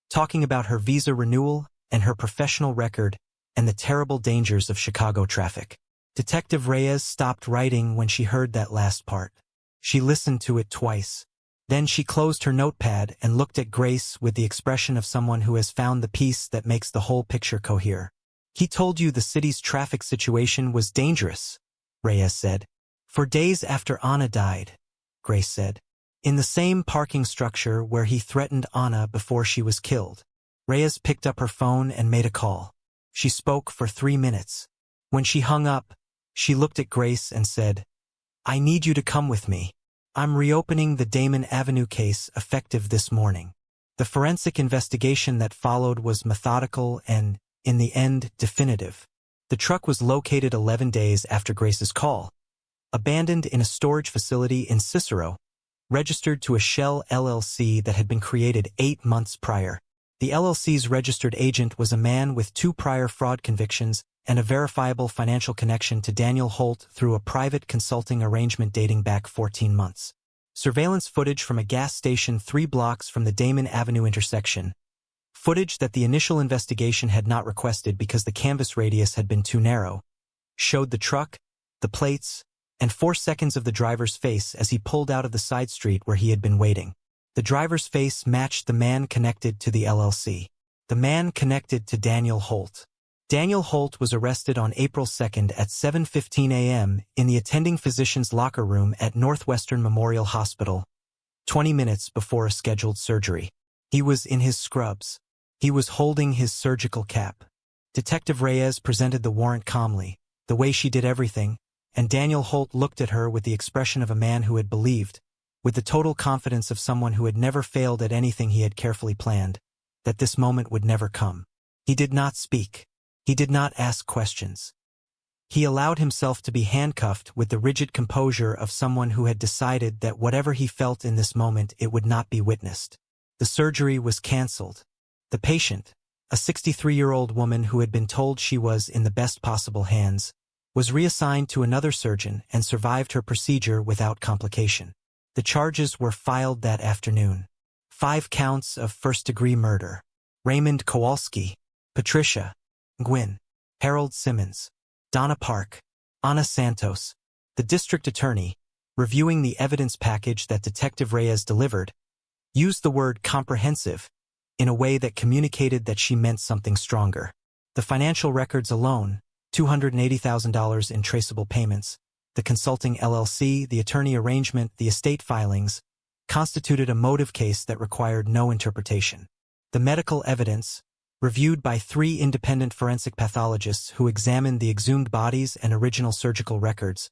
talking about her visa renewal and her professional record and the terrible dangers of Chicago traffic. Detective Reyes stopped writing when she heard that last part. She listened to it twice. Then she closed her notepad and looked at Grace with the expression of someone who has found the piece that makes the whole picture cohere. "He told you the city's traffic situation was dangerous," Reyes said. "For days after Anna died," Grace said. "In the same parking structure where he threatened Anna before she was killed." Reyes picked up her phone and made a call. She spoke for 3 minutes. When she hung up, she looked at Grace and said, "I need you to come with me. I'm reopening the Damon Avenue case effective this morning." The forensic investigation that followed was methodical and, in the end, definitive. The truck was located 11 days after Grace's call, abandoned in a storage facility in Cicero, registered to a Shell LLC that had been created 8 months prior. The LLC's registered agent was a man with 2 prior fraud convictions and a verifiable financial connection to Daniel Holt through a private consulting arrangement dating back 14 months. Surveillance footage from a gas station 3 blocks from the Damon Avenue intersection, Footage that the initial investigation had not requested because the canvas radius had been too narrow showed the truck, the plates, and 4 seconds of the driver's face as he pulled out of the side street where he had been waiting. The driver's face matched the man connected to the LLC. The man connected to Daniel Holt. Daniel Holt was arrested on April 2nd at 7:15 a.m. in the attending physician's locker room at Northwestern Memorial Hospital, 20 minutes before a scheduled surgery. He was in his scrubs. He was holding his surgical cap. Detective Reyes presented the warrant calmly, the way she did everything, and Daniel Holt looked at her with the expression of a man who had believed, with the total confidence of someone who had never failed at anything he had carefully planned, that this moment would never come. He did not speak. He did not ask questions. He allowed himself to be handcuffed with the rigid composure of someone who had decided that whatever he felt in this moment, it would not be witnessed. The surgery was canceled. The patient, a 63-year-old woman who had been told she was in the best possible hands, was reassigned to another surgeon and survived her procedure without complication. The charges were filed that afternoon. 5 counts of first-degree murder. Raymond Kowalski, Patricia Gwynn, Harold Simmons, Donna Park, Ana Santos. The district attorney, reviewing the evidence package that Detective Reyes delivered, used the word comprehensive in a way that communicated that she meant something stronger. The financial records alone, $280,000 in traceable payments, the consulting LLC, the attorney arrangement, the estate filings, constituted a motive case that required no interpretation. The medical evidence, reviewed by 3 independent forensic pathologists who examined the exhumed bodies and original surgical records,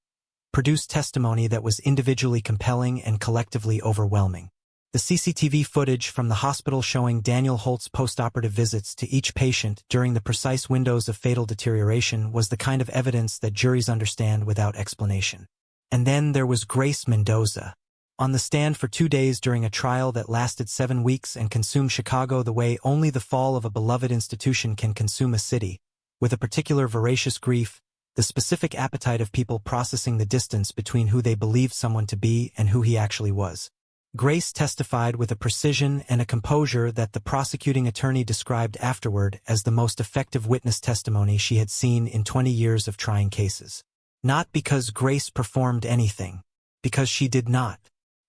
produced testimony that was individually compelling and collectively overwhelming. The CCTV footage from the hospital showing Daniel Holt's post-operative visits to each patient during the precise windows of fatal deterioration was the kind of evidence that juries understand without explanation. And then there was Grace Mendoza, on the stand for 2 days during a trial that lasted 7 weeks and consumed Chicago the way only the fall of a beloved institution can consume a city, with a particular voracious grief, the specific appetite of people processing the distance between who they believed someone to be and who he actually was. Grace testified with a precision and a composure that the prosecuting attorney described afterward as the most effective witness testimony she had seen in 20 years of trying cases. Not because Grace performed anything, because she did not.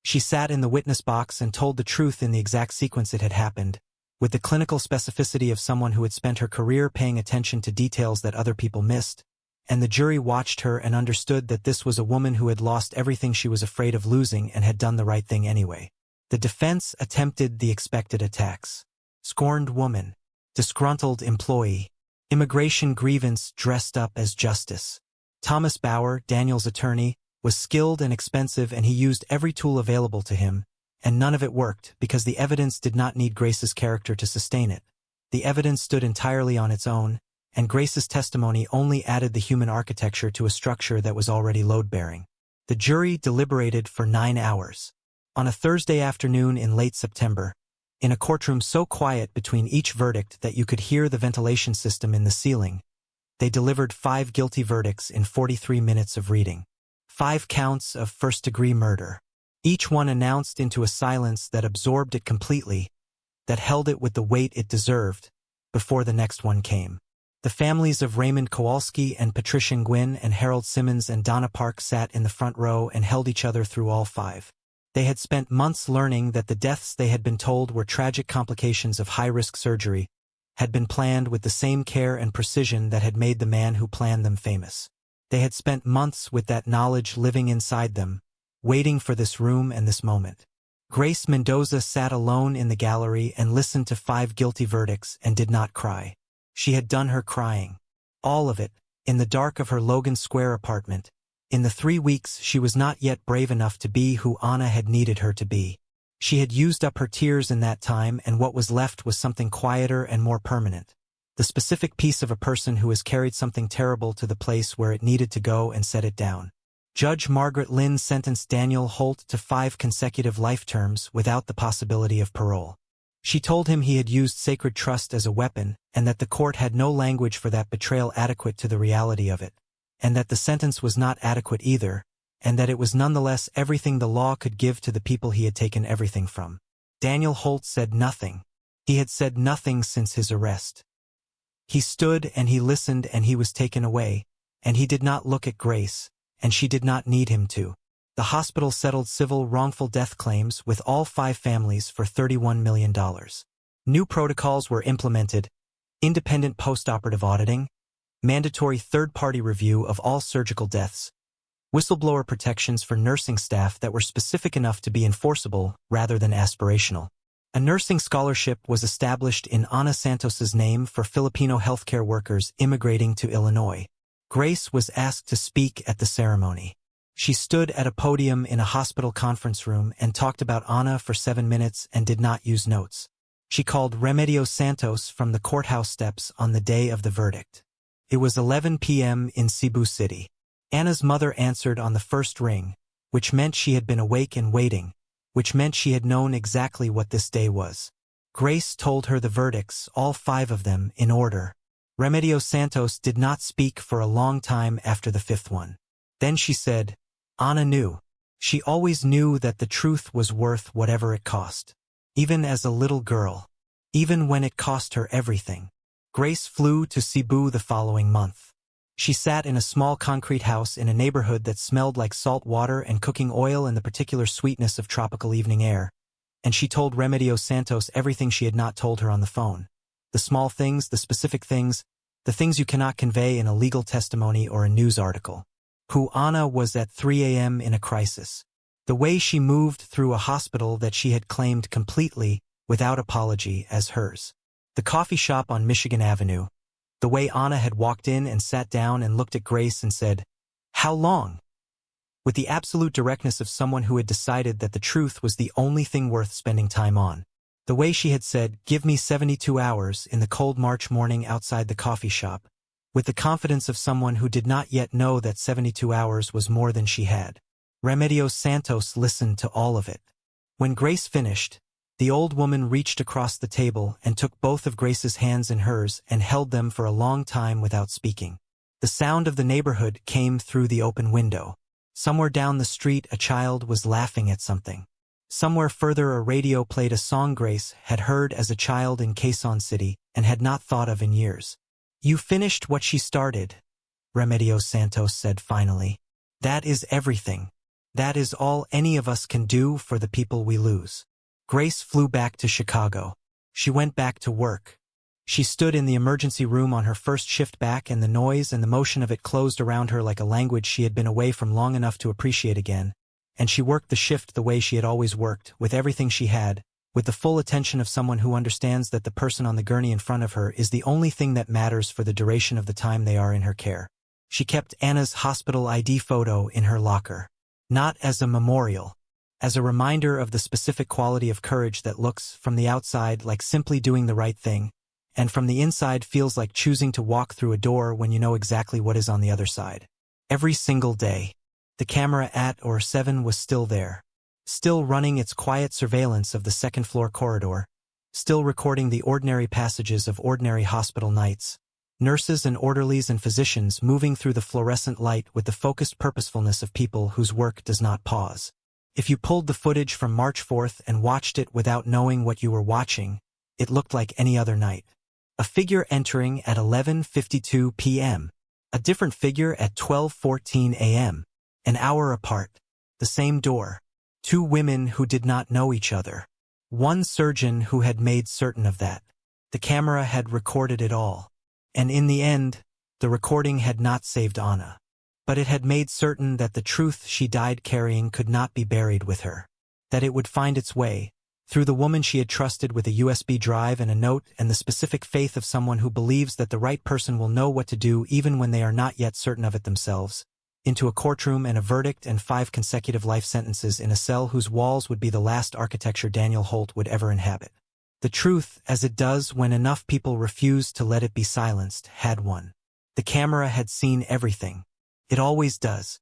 She sat in the witness box and told the truth in the exact sequence it had happened, with the clinical specificity of someone who had spent her career paying attention to details that other people missed, and the jury watched her and understood that this was a woman who had lost everything she was afraid of losing and had done the right thing anyway. The defense attempted the expected attacks. Scorned woman, disgruntled employee, immigration grievance dressed up as justice. Thomas Bauer, Daniel's attorney, was skilled and expensive, and he used every tool available to him, and none of it worked because the evidence did not need Grace's character to sustain it. The evidence stood entirely on its own, and Grace's testimony only added the human architecture to a structure that was already load-bearing. The jury deliberated for 9 hours. On a Thursday afternoon in late September, in a courtroom so quiet between each verdict that you could hear the ventilation system in the ceiling, they delivered 5 guilty verdicts in 43 minutes of reading. 5 counts of first-degree murder. Each one announced into a silence that absorbed it completely, that held it with the weight it deserved, before the next one came. The families of Raymond Kowalski and Patricia Gwynn and Harold Simmons and Donna Park sat in the front row and held each other through all 5. They had spent months learning that the deaths they had been told were tragic complications of high-risk surgery, had been planned with the same care and precision that had made the man who planned them famous. They had spent months with that knowledge living inside them, waiting for this room and this moment. Grace Mendoza sat alone in the gallery and listened to 5 guilty verdicts and did not cry. She had done her crying. All of it, in the dark of her Logan Square apartment. In the 3 weeks she was not yet brave enough to be who Anna had needed her to be. She had used up her tears in that time, and what was left was something quieter and more permanent. The specific piece of a person who has carried something terrible to the place where it needed to go and set it down. Judge Margaret Lynn sentenced Daniel Holt to 5 consecutive life terms without the possibility of parole. She told him he had used sacred trust as a weapon, and that the court had no language for that betrayal adequate to the reality of it, and that the sentence was not adequate either, and that it was nonetheless everything the law could give to the people he had taken everything from. Daniel Holt said nothing. He had said nothing since his arrest. He stood and he listened and he was taken away, and he did not look at Grace, and she did not need him to. The hospital settled civil wrongful death claims with all 5 families for $31 million. New protocols were implemented: independent post-operative auditing, mandatory third-party review of all surgical deaths, whistleblower protections for nursing staff that were specific enough to be enforceable rather than aspirational. A nursing scholarship was established in Ana Santos's name for Filipino healthcare workers immigrating to Illinois. Grace was asked to speak at the ceremony. She stood at a podium in a hospital conference room and talked about Ana for 7 minutes and did not use notes. She called Remedios Santos from the courthouse steps on the day of the verdict. It was 11 p.m. in Cebu City. Ana's mother answered on the first ring, which meant she had been awake and waiting, which meant she had known exactly what this day was. Grace told her the verdicts, all 5 of them, in order. Remedios Santos did not speak for a long time after the 5th one. Then she said, Ana knew. She always knew that the truth was worth whatever it cost. Even as a little girl. Even when it cost her everything. Grace flew to Cebu the following month. She sat in a small concrete house in a neighborhood that smelled like salt water and cooking oil and the particular sweetness of tropical evening air, and she told Remedios Santos everything she had not told her on the phone. The small things, the specific things, the things you cannot convey in a legal testimony or a news article. Who Ana was at 3 a.m. in a crisis. The way she moved through a hospital that she had claimed completely, without apology, as hers. The coffee shop on Michigan Avenue. The way Ana had walked in and sat down and looked at Grace and said, "How long?" With the absolute directness of someone who had decided that the truth was the only thing worth spending time on. The way she had said, "Give me 72 hours" in the cold March morning outside the coffee shop. With the confidence of someone who did not yet know that 72 hours was more than she had. Remedios Santos listened to all of it. When Grace finished, the old woman reached across the table and took both of Grace's hands in hers and held them for a long time without speaking. The sound of the neighborhood came through the open window. Somewhere down the street a child was laughing at something. Somewhere further a radio played a song Grace had heard as a child in Quezon City and had not thought of in years. "You finished what she started," Remedios Santos said finally. "That is everything. That is all any of us can do for the people we lose." Grace flew back to Chicago. She went back to work. She stood in the emergency room on her first shift back, and the noise and the motion of it closed around her like a language she had been away from long enough to appreciate again. And she worked the shift the way she had always worked, with everything she had, with the full attention of someone who understands that the person on the gurney in front of her is the only thing that matters for the duration of the time they are in her care. She kept Ana's hospital ID photo in her locker. Not as a memorial. As a reminder of the specific quality of courage that looks, from the outside, like simply doing the right thing, and from the inside feels like choosing to walk through a door when you know exactly what is on the other side. Every single day. The camera at or 7 was still there. Still running its quiet surveillance of the second-floor corridor. Still recording the ordinary passages of ordinary hospital nights. Nurses and orderlies and physicians moving through the fluorescent light with the focused purposefulness of people whose work does not pause. If you pulled the footage from March 4th and watched it without knowing what you were watching, it looked like any other night. A figure entering at 11:52 p.m. A different figure at 12:14 a.m. An hour apart. The same door. 2 women who did not know each other. 1 surgeon who had made certain of that. The camera had recorded it all. And in the end, the recording had not saved Ana. But it had made certain that the truth she died carrying could not be buried with her. That it would find its way, through the woman she had trusted with a USB drive and a note and the specific faith of someone who believes that the right person will know what to do even when they are not yet certain of it themselves, into a courtroom and a verdict and 5 consecutive life sentences in a cell whose walls would be the last architecture Daniel Holt would ever inhabit. The truth, as it does when enough people refuse to let it be silenced, had won. The camera had seen everything. It always does.